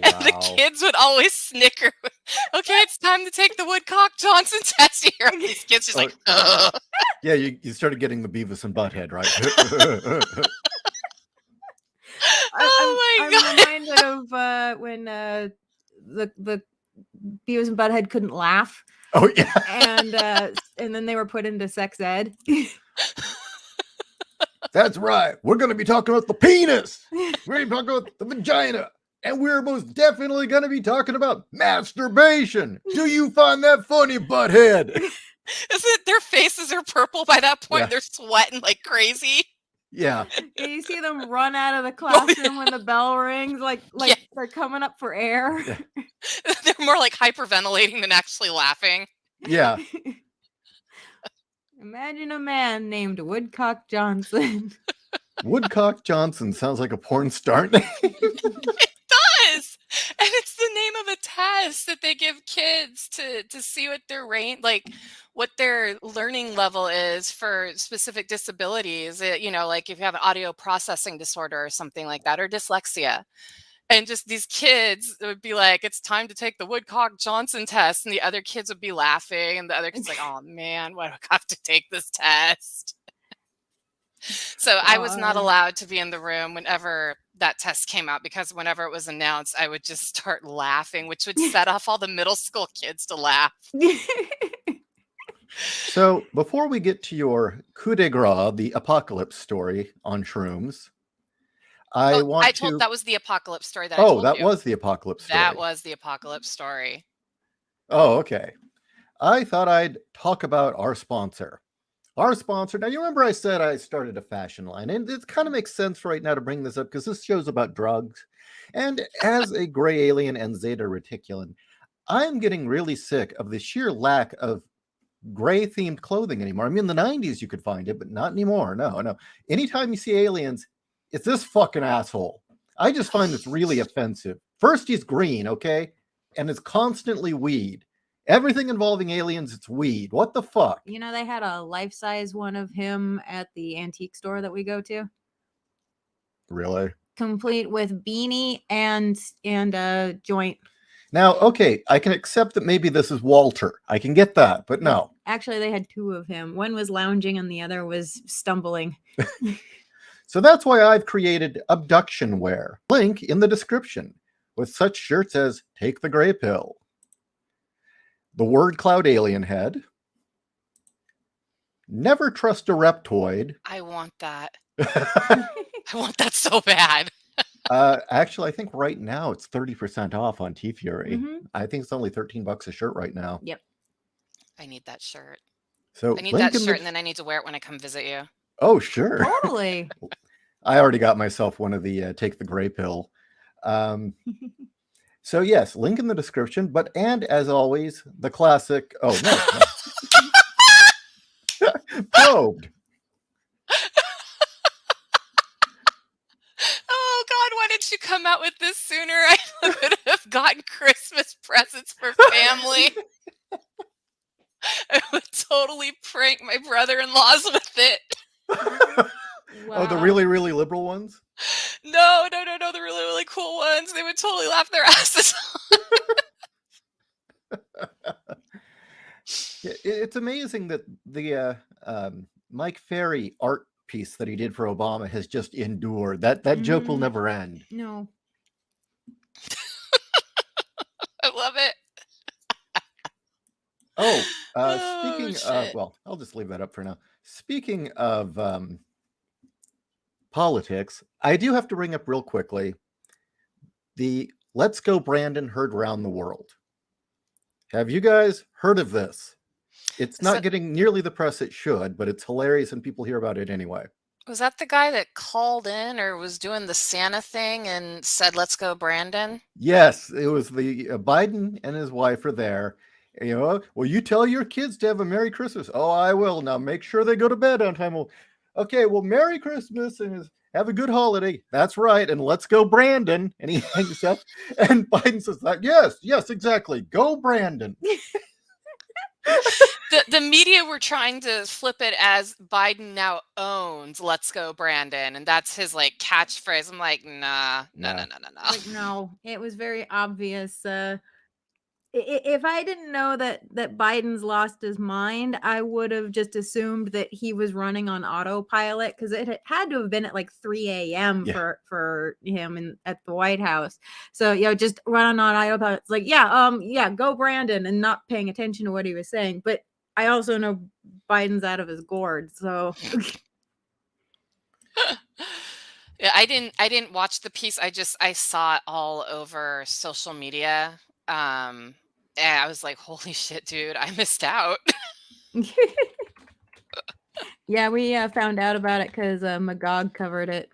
And the kids would always snicker. Okay, it's time to take the Woodcock Johnson test. You hear these kids just like, ugh. Yeah, you started getting the Beavis and Butthead, right? I'm reminded of when the Beavis and Butthead couldn't laugh. Oh yeah. And then they were put into sex ed. That's right. We're going to be talking about the penis. We're going to be talking about the vagina. And we're most definitely going to be talking about masturbation. Do you find that funny, Butthead? Is it their faces are purple by that point? Yeah. They're sweating like crazy. Yeah. You see them run out of the classroom when the bell rings, like they're coming up for air. Yeah. They're more like hyperventilating than actually laughing. Yeah. Imagine a man named Woodcock Johnson. Woodcock Johnson sounds like a porn star name. It does. And it's the name of a test that they give kids to see what their what their learning level is for specific disabilities. Like if you have an audio processing disorder or something like that, or dyslexia. And just these kids would be like, it's time to take the Woodcock Johnson test. And the other kids would be laughing. And the other kids like, oh man, why do I have to take this test? So I was not allowed to be in the room whenever that test came out, because whenever it was announced, I would just start laughing, which would set off all the middle school kids to laugh. So before we get to your coup de grace, the apocalypse story on shrooms, I want to... That was the apocalypse story that I told you. Oh, that was the apocalypse story. That was the apocalypse story. Oh, okay. I thought I'd talk about our sponsor. Our sponsor, now you remember I said I started a fashion line, and it kind of makes sense right now to bring this up because this show's about drugs. And as a gray alien and Zeta Reticulan, I'm getting really sick of the sheer lack of gray themed clothing anymore. I mean, in the 90s you could find it, but not anymore. No. Anytime you see aliens, it's this fucking asshole. I just find this really offensive. First, he's green, okay? And it's constantly weed. Everything involving aliens, it's weed. What the fuck? You know, they had a life-size one of him at the antique store that we go to. Really? Complete with beanie and a joint. Now, okay, I can accept that maybe this is Walter. I can get that, but no. Actually, they had two of him. One was lounging and the other was stumbling. So that's why I've created abduction wear. Link in the description with such shirts as Take the Gray Pill, the Word Cloud Alien Head, Never Trust a Reptoid. I want that. I want that so bad. Actually, I think right now it's 30% off on T-Fury. Mm-hmm. I think it's only $13 a shirt right now. Yep. I need that shirt. So I need that shirt, and then I need to wear it when I come visit you. Oh, sure. Totally. I already got myself one of the Take the Gray Pill. So yes, link in the description. And as always, the classic. Oh no. Probed. Oh God, why didn't you come out with this sooner? I would have gotten Christmas presents for family. I would totally prank my brother-in-laws with it. Wow. Oh, the really, really liberal ones? No, the really, really cool ones. They would totally laugh their asses off. It's amazing that the Mike Ferry art piece that he did for Obama has just endured. That joke will never end. No. I love it. Speaking of, well, I'll just leave that up for now. Speaking of politics, I do have to bring up real quickly the Let's Go Brandon heard around the world. Have you guys heard of this? It's not getting nearly the press it should, but it's hilarious and people hear about it anyway. Was that the guy that called in or was doing the Santa thing and said, "Let's go, Brandon"? Yes, it was the Biden and his wife are there. You know, well, you tell your kids to have a Merry Christmas. Oh, I will. Now make sure they go to bed on time. Well, okay, well, Merry Christmas and have a good holiday. That's right. And let's go, Brandon. And he hangs up. And Biden says that. Yes, exactly. Go, Brandon. The media were trying to flip it as Biden now owns "Let's Go, Brandon," and that's his like catchphrase. I'm like, no. Like, no, it was very obvious. If I didn't know that Biden's lost his mind, I would have just assumed that he was running on autopilot because it had to have been at like 3 a.m. for him at the White House. So, just running on autopilot. It's like, go Brandon, and not paying attention to what he was saying. But I also know Biden's out of his gourd, so. Yeah, I didn't watch the piece. I saw it all over social media. And I was like, holy shit, dude, I missed out. Yeah, we found out about it because Magog covered it.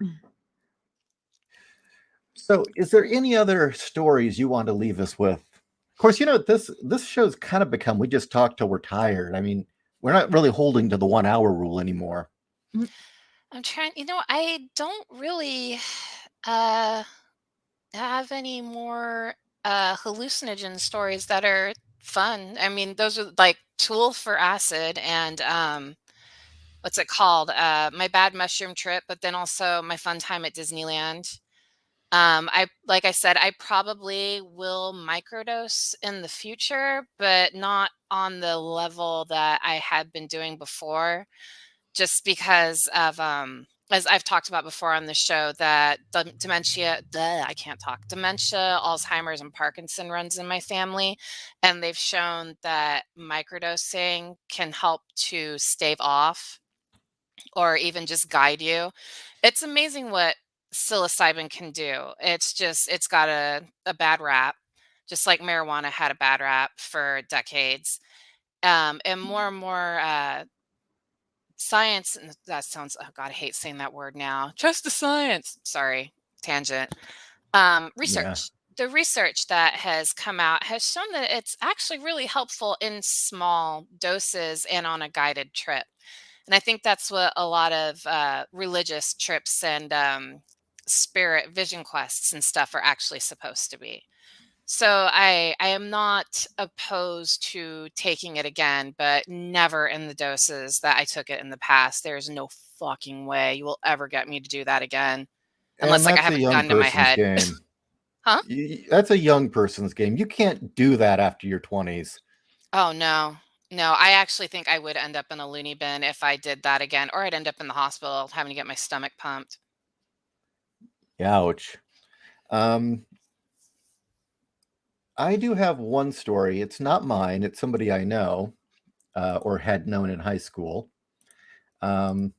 So is there any other stories you want to leave us with? Of course, this show's kind of become, we just talk till we're tired. I mean, we're not really holding to the 1 hour rule anymore. I'm trying, I don't really have any more hallucinogen stories that are fun. I mean, those are like Tool for Acid and what's it called? My Bad Mushroom Trip, but then also my fun time at Disneyland. Like I said, I probably will microdose in the future, but not on the level that I had been doing before, just because of as I've talked about before on the show, that dementia, Alzheimer's, and Parkinson runs in my family. And they've shown that microdosing can help to stave off or even just guide you. It's amazing what psilocybin can do. It's got a bad rap, just like marijuana had a bad rap for decades. And more science, and that sounds, oh God, I hate saying that word now. Trust the science. Sorry, tangent. Yeah. Research. The research that has come out has shown that it's actually really helpful in small doses and on a guided trip. And I think that's what a lot of religious trips and spirit vision quests and stuff are actually supposed to be. So I am not opposed to taking it again, but never in the doses that I took it in the past. There's no fucking way you will ever get me to do that again. Unless And like I that's have a a young gun to my person's head. game. Huh? That's a young person's game. You can't do that after your 20s. Oh no. No, I actually think I would end up in a loony bin if I did that again, or I'd end up in the hospital having to get my stomach pumped. Ouch. I do have one story. It's not mine. It's somebody I know or had known in high school. And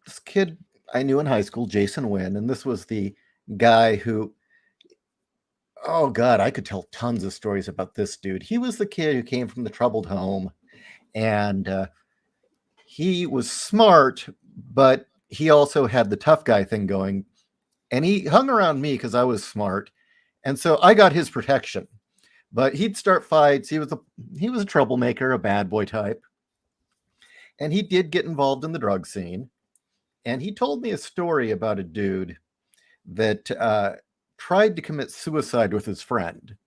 this kid I knew in high school, Jason Nguyen, and this was the guy who, oh God, I could tell tons of stories about this dude. He was the kid who came from the troubled home, and he was smart, but he also had the tough guy thing going. And he hung around me because I was smart, and so I got his protection. But he'd start fights. He was a troublemaker, a bad boy type, and he did get involved in the drug scene. And he told me a story about a dude that tried to commit suicide with his friend.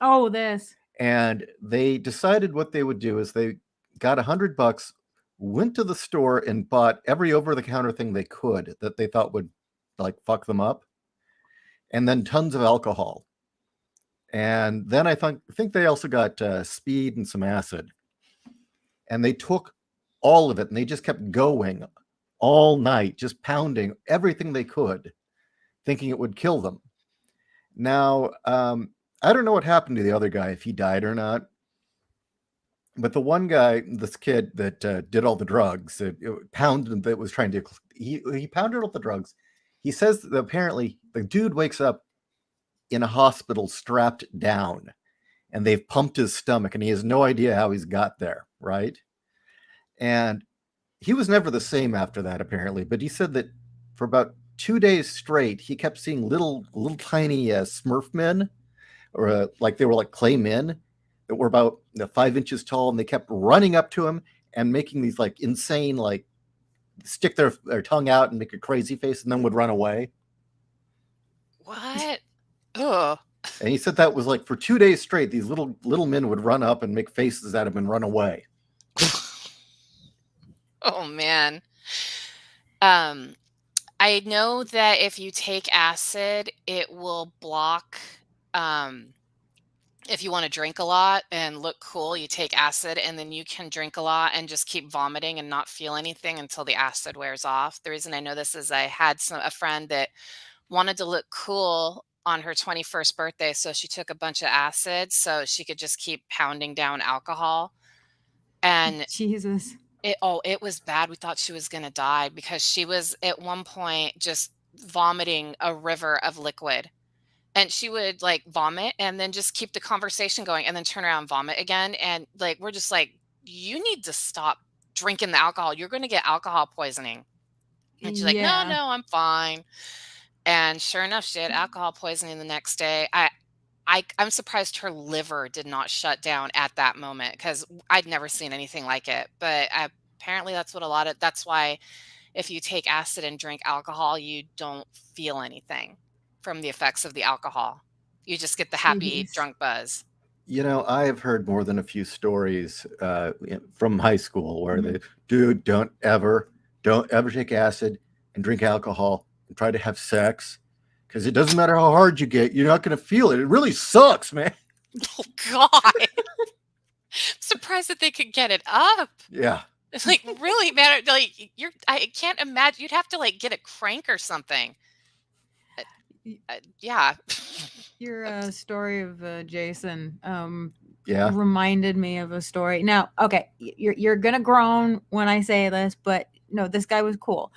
Oh, this. And they decided what they would do is they got $100, went to the store and bought every over-the-counter thing they could that they thought would like fuck them up, and then tons of alcohol. And then I think they also got speed and some acid. And they took all of it and they just kept going all night, just pounding everything they could, thinking it would kill them. Now, I don't know what happened to the other guy, if he died or not. But the one guy, this kid that did all the drugs, that was trying to, he pounded all the drugs. He says that apparently the dude wakes up in a hospital strapped down, and they've pumped his stomach, and he has no idea how he's got there, right? And he was never the same after that, apparently. But he said that for about 2 days straight, he kept seeing little tiny Smurf men, or like they were like clay men that were about 5 inches tall, and they kept running up to him and making these like insane, like stick their tongue out and make a crazy face, and then would run away. What? Ugh. And he said that was like for 2 days straight, these little men would run up and make faces at him and run away. Oh man. I know that if you take acid, it will block. If you want to drink a lot and look cool, you take acid, and then you can drink a lot and just keep vomiting and not feel anything until the acid wears off. The reason I know this is I had a friend that wanted to look cool on her 21st birthday, so she took a bunch of acid so she could just keep pounding down alcohol. And Jesus. it was bad. We thought she was going to die because she was at one point just vomiting a river of liquid. And she would like vomit and then just keep the conversation going and then turn around and vomit again. And like, we're just like, you need to stop drinking the alcohol. You're going to get alcohol poisoning. And she's like, no, I'm fine. And sure enough, she had alcohol poisoning the next day. I'm surprised her liver did not shut down at that moment, because I'd never seen anything like it. But apparently that's why if you take acid and drink alcohol, you don't feel anything from the effects of the alcohol. You just get the happy drunk buzz. You know, I have heard more than a few stories from high school where dude, don't ever take acid and drink alcohol and try to have sex, because it doesn't matter how hard you get, you're not going to feel it. It really sucks, man. Oh, God. I'm surprised that they could get it up. Yeah. It's like, really, man, like I can't imagine. You'd have to like get a crank or something. Yeah. Your story of Jason Yeah. reminded me of a story. Now, okay, you're gonna groan when I say this, but no, this guy was cool.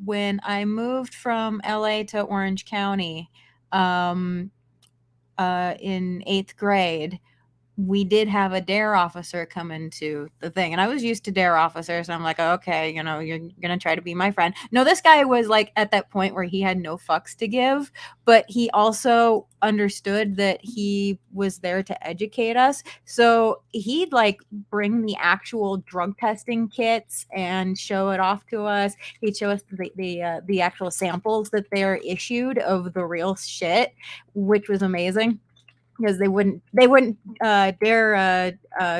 When I moved from LA to Orange County, in 8th grade, we did have a dare officer come into the thing, and I was used to dare officers. I'm like, okay, you know, you're gonna try to be my friend. No, this guy was like at that point where he had no fucks to give, but he also understood that he was there to educate us. So he'd like bring the actual drug testing kits and show it off to us. He'd show us the actual samples that they're issued of the real shit, which was amazing, because they wouldn't dare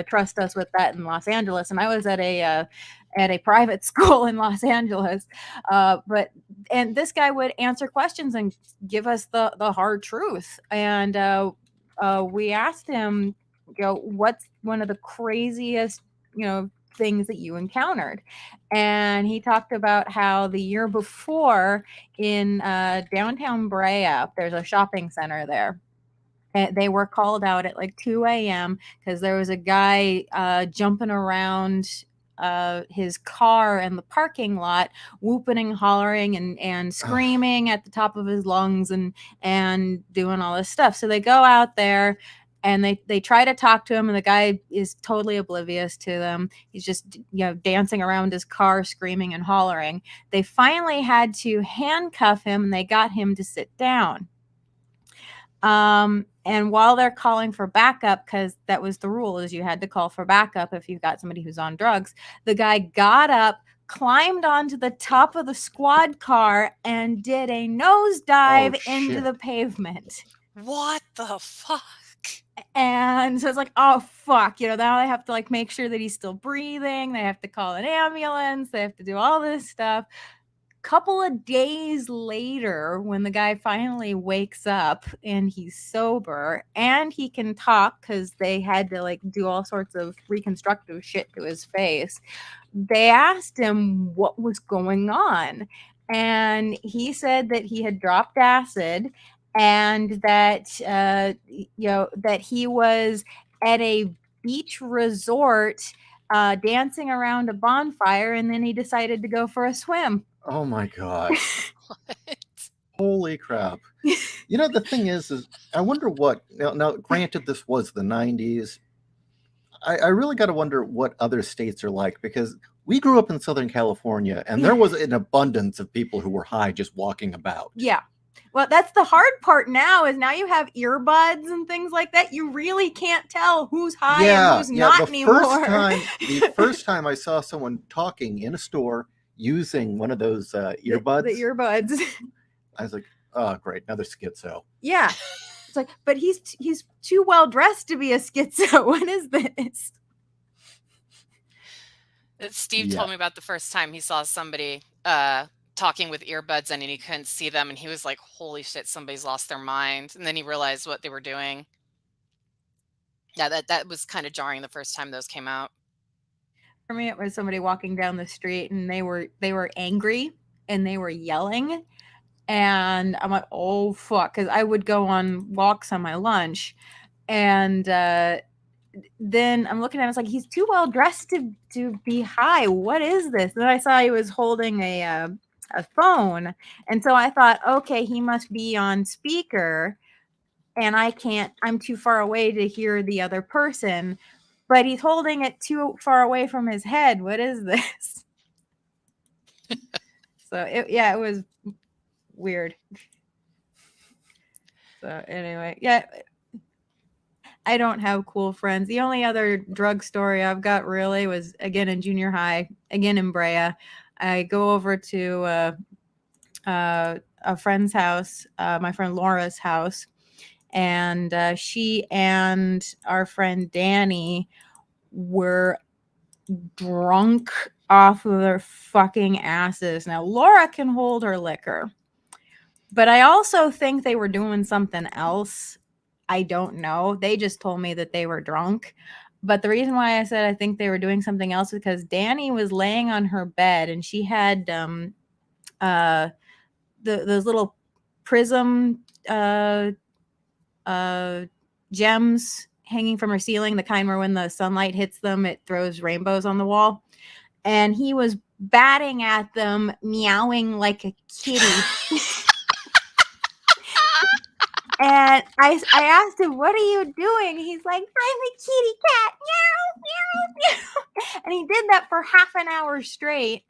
trust us with that in Los Angeles, and I was at a private school in Los Angeles. But this guy would answer questions and give us the hard truth. And we asked him, you know, what's one of the craziest, you know, things that you encountered? And he talked about how the year before in downtown Brea, there's a shopping center there. They were called out at like 2 a.m. because there was a guy jumping around his car in the parking lot, whooping and hollering and screaming at the top of his lungs and doing all this stuff. So they go out there and they try to talk to him, and the guy is totally oblivious to them. He's just, you know, dancing around his car, screaming and hollering. They finally had to handcuff him, and they got him to sit down. And while they're calling for backup, because that was the rule, is you had to call for backup if you've got somebody who's on drugs, the guy got up, climbed onto the top of the squad car, and did a nosedive into the pavement. What the fuck? And so it's like, oh fuck, you know, now they have to like make sure that he's still breathing. They have to call an ambulance. They have to do all this stuff. Couple of days later, when the guy finally wakes up and he's sober and he can talk, because they had to like do all sorts of reconstructive shit to his face, they asked him what was going on, and he said that he had dropped acid, and that you know, that he was at a beach resort dancing around a bonfire, and then he decided to go for a swim. Oh my gosh. What? Holy crap. You know, the thing is I wonder what, now granted, this was the 90s. I really got to wonder what other states are like, because we grew up in Southern California and there was an abundance of people who were high just walking about. Yeah. Well, that's the hard part now, is now you have earbuds and things like that. You really can't tell who's high and who's not anymore. The first time I saw someone talking in a store using one of those earbuds. The earbuds. I was like, oh, great, another schizo. Yeah. It's like, but he's too well dressed to be a schizo. What is this? Steve told me about the first time he saw somebody talking with earbuds and he couldn't see them, and he was like, holy shit, somebody's lost their mind. And then he realized what they were doing. Yeah, that was kind of jarring the first time those came out. For me, it was somebody walking down the street and they were angry and they were yelling. And I'm like, oh fuck, because I would go on walks on my lunch, and then I'm looking at him, it's like, he's too well dressed to be high. What is this? And then I saw he was holding a phone, and so I thought, okay, he must be on speaker, and I'm too far away to hear the other person, but he's holding it too far away from his head. What is this? So it was weird. So anyway, yeah, I don't have cool friends. The only other drug story I've got really was, again, in junior high, again in Brea. I go over to a friend's house, my friend Laura's house, and she and our friend Danny were drunk off of their fucking asses. Now, Laura can hold her liquor, but I also think they were doing something else. I don't know. They just told me that they were drunk. But the reason why I said I think they were doing something else is because Danny was laying on her bed and she had those little prism gems hanging from her ceiling, the kind where when the sunlight hits them, it throws rainbows on the wall. And he was batting at them, meowing like a kitty. And I asked him, "What are you doing?" He's like, "I'm a kitty cat, meow, meow, meow." And he did that for half an hour straight.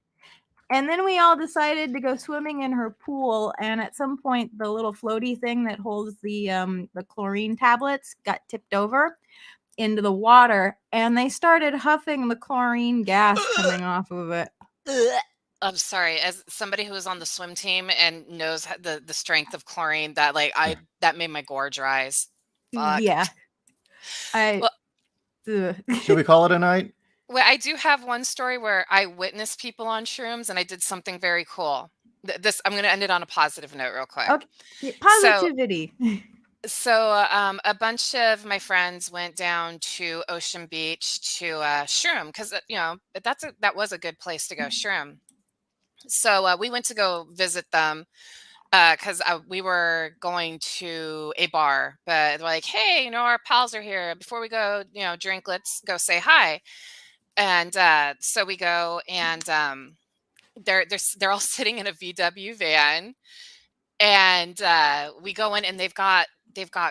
And then we all decided to go swimming in her pool. And at some point, the little floaty thing that holds the chlorine tablets got tipped over into the water, and they started huffing the chlorine gas coming off of it. I'm sorry, as somebody who was on the swim team and knows the strength of chlorine, that that made my gorge rise. Fuck. Yeah. Should we call it a night? Well, I do have one story where I witnessed people on shrooms and I did something very cool. I'm going to end it on a positive note real quick. Okay. Positivity. So a bunch of my friends went down to Ocean Beach to shroom because that was a good place to go shroom. So we went to go visit them because we were going to a bar, but they're like, "Hey, our pals are here. Before we go, drink, let's go say hi." And so we go, and they're all sitting in a VW van, and we go in, and they've got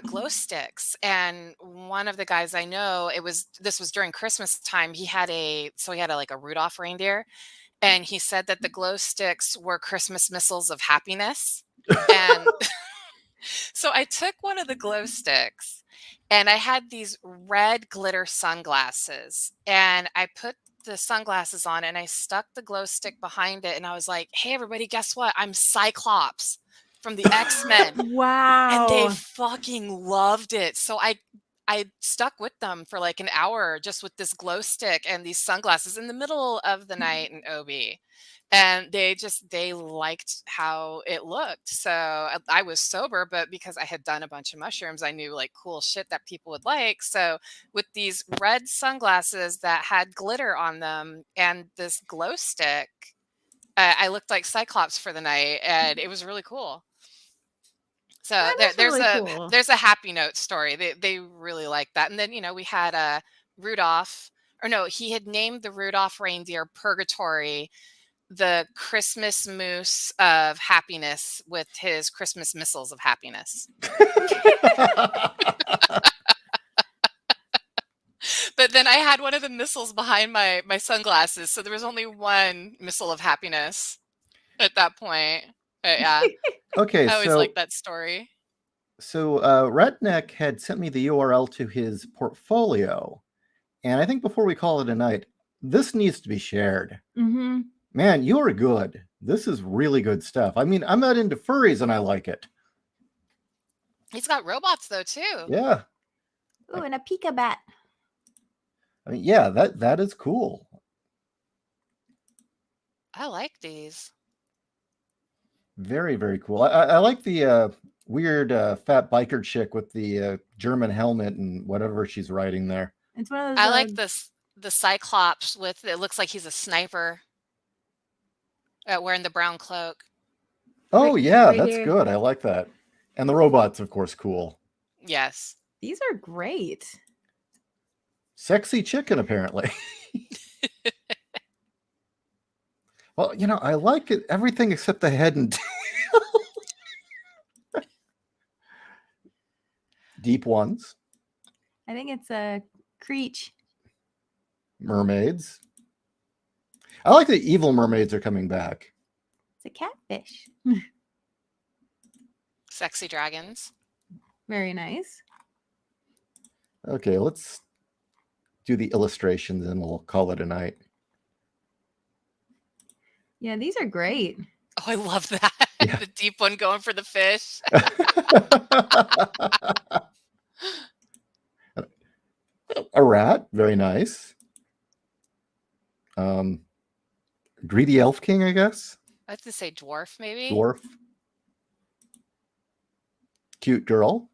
glow sticks. And one of the guys I know, this was during Christmas time. He had a Rudolph reindeer, and he said that the glow sticks were Christmas missiles of happiness. And so I took one of the glow sticks, and I had these red glitter sunglasses, and I put the sunglasses on and I stuck the glow stick behind it, and I was like, "Hey everybody, guess what? I'm Cyclops from the X-Men." Wow. And they fucking loved it. So I stuck with them for like an hour just with this glow stick and these sunglasses in the middle of the night in OB. And they liked how it looked. So I was sober, but because I had done a bunch of mushrooms, I knew like cool shit that people would like. So with these red sunglasses that had glitter on them and this glow stick, I looked like Cyclops for the night, and it was really cool. So there's a happy note story. They really like that. And then, we had Rudolph, or no, he had named the Rudolph reindeer Purgatory, the Christmas moose of happiness, with his Christmas missiles of happiness. But then I had one of the missiles behind my sunglasses, so there was only one missile of happiness at that point. But yeah. Okay, I always like that story. So Redneck had sent me the URL to his portfolio, and I think before we call it a night, this needs to be shared. Mm-hmm. Man, you are good. This is really good stuff. I mean, I'm not into furries, and I like it. He's got robots though too. Yeah. Oh, and a Pika bat. I mean, yeah, that is cool. I like these. Very, very cool. I like the weird fat biker chick with the German helmet and whatever she's riding there. It's one of those, I like the Cyclops with, it looks like he's a sniper, wearing the brown cloak. Oh yeah, that's good. I like that. And the robot's of course cool. Yes. These are great. Sexy chicken, apparently. Well, I like it, everything except the head and tail. Deep ones. I think it's a Creech. Mermaids. I like the evil mermaids are coming back. It's a catfish. Sexy dragons. Very nice. Okay, let's do the illustrations and we'll call it a night. Yeah, these are great. Oh, I love that. Yeah. The deep one going for the fish. A rat, very nice. Greedy elf king, I guess. I have to say dwarf, maybe. Dwarf. Cute girl.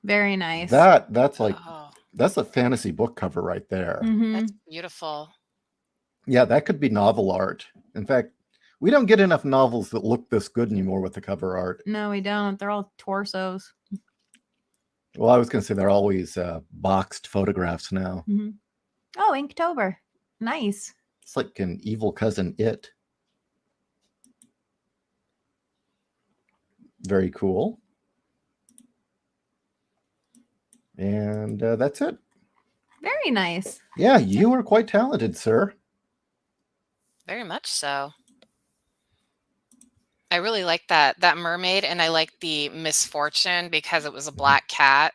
Very nice. That's like Oh, that's a fantasy book cover right there. that's beautiful. Yeah, that could be novel art. In fact, we don't get enough novels that look this good anymore with the cover art. No, we don't. They're all torsos. Well, I was going to say they're always boxed photographs now. Oh, Inktober. Nice. It's like an evil cousin It. Very cool. And that's it. Very nice. Yeah, you are quite talented, sir. Very much so. I really like that mermaid, and I like the misfortune because it was a black cat.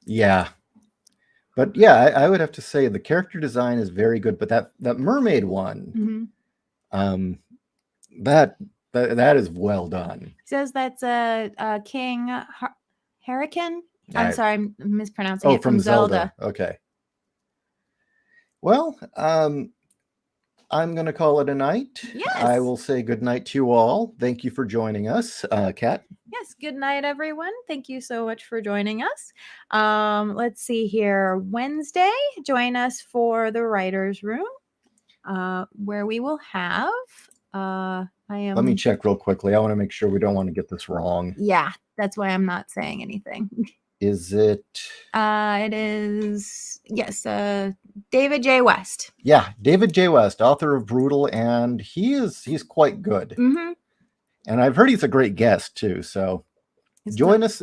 Yeah. But yeah, I would have to say the character design is very good, but that mermaid one, that is well done. It says that's a King Hurricane. I'm sorry, I'm mispronouncing it. From Zelda. Okay. Well, I'm going to call it a night. Yes. I will say good night to you all. Thank you for joining us, Kat. Yes, good night, everyone. Thank you so much for joining us. Let's see here. Wednesday, join us for the Writer's Room, where we will have... Let me check real quickly. I want to make sure we don't want to get this wrong. Yeah, that's why I'm not saying anything. Is it? It is, yes, David J. West. Yeah, David J. West, author of Brutal, and he's quite good. And I've heard he's a great guest too. So join us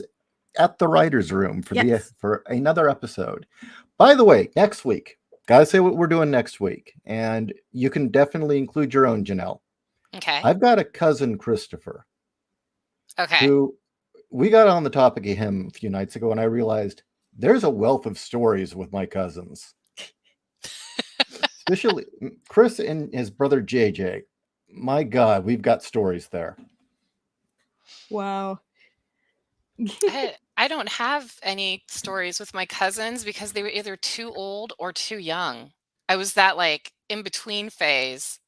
at the Writer's Room for another episode. By the way, next week, gotta say what we're doing next week, and you can definitely include your own, Ginell. Okay. I've got a cousin, Christopher. Okay. Who we got on the topic of him a few nights ago, and I realized there's a wealth of stories with my cousins. Especially Chris and his brother JJ. My God, we've got stories there. Wow. I don't have any stories with my cousins because they were either too old or too young. I was that like in between phase.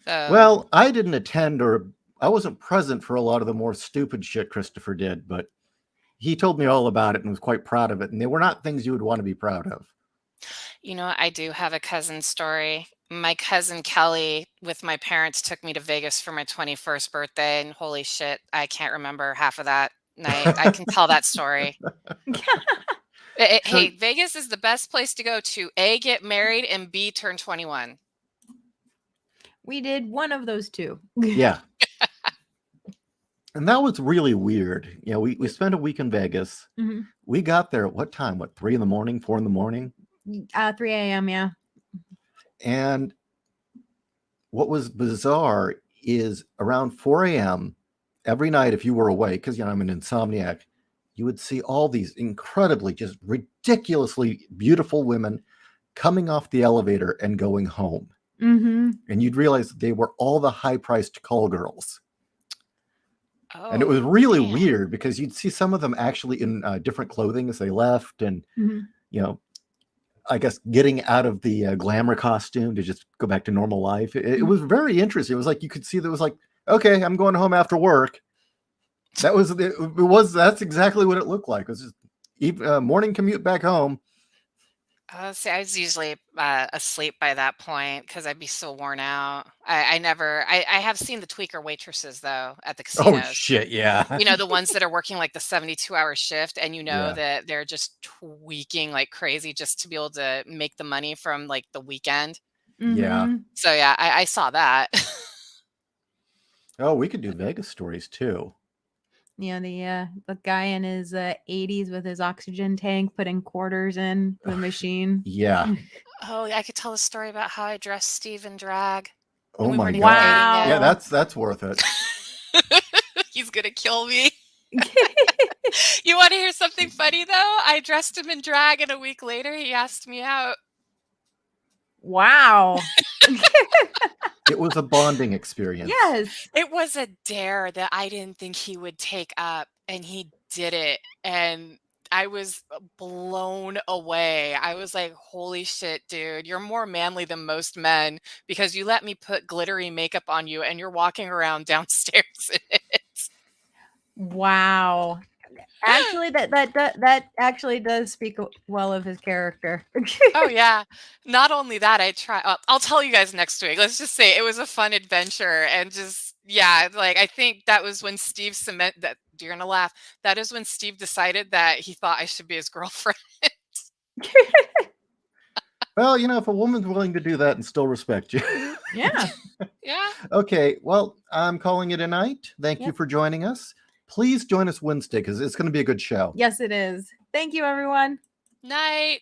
Well, I didn't attend, or I wasn't present for a lot of the more stupid shit Christopher did, but he told me all about it and was quite proud of it. And they were not things you would want to be proud of. You know, I do have a cousin story. My cousin Kelly with my parents took me to Vegas for my 21st birthday, and holy shit, I can't remember half of that night. I can tell that story. Hey, Vegas is the best place to go to A, get married, and B, turn 21. We did one of those two. Yeah. And that was really weird. You know, we spent a week in Vegas. We got there at what time? 3 in the morning, 4 in the morning? 3 a.m., yeah. And what was bizarre is around 4 a.m. every night, if you were awake, because, you know, I'm an insomniac, you would see all these incredibly, just ridiculously beautiful women coming off the elevator and going home. And you'd realize they were all the high-priced call girls. And it was really weird because you'd see some of them actually in different clothing as they left, and you know, I guess getting out of the glamour costume to just go back to normal life. It was very interesting. It was like you could see that it was like, okay, I'm going home after work. That's exactly what it looked like. It was just morning commute back home. See, I was usually asleep by that point because I'd be so worn out. I have seen the tweaker waitresses though at the casinos. Oh shit, yeah. You know, the ones that are working like the 72-hour shift, and you know that they're just tweaking like crazy just to be able to make the money from like the weekend. Yeah. So yeah, I saw that. Oh, we could do Vegas stories too. You know, the guy in his 80s with his oxygen tank putting quarters in the machine. Yeah. Oh, I could tell a story about how I dressed Steve in drag. Oh my God. Wow. Yeah, that's worth it. He's gonna kill me. You want to hear something funny though? I dressed him in drag, and a week later he asked me out. Wow. It was a bonding experience. Yes. It was a dare that I didn't think he would take up, and he did it. And I was blown away. I was like, holy shit, dude, you're more manly than most men because you let me put glittery makeup on you and you're walking around downstairs in it. Wow. Actually, that actually does speak well of his character. Oh yeah. Not only that, I'll tell you guys next week. Let's just say it was a fun adventure and just yeah, like I think that was when Steve you're gonna laugh. That is when Steve decided that he thought I should be his girlfriend. Well, if a woman's willing to do that and still respect you. Yeah. Yeah. Okay, well, I'm calling it a night. Thank you Yep. for joining us. Please join us Wednesday because it's going to be a good show. Yes, it is. Thank you, everyone. Night.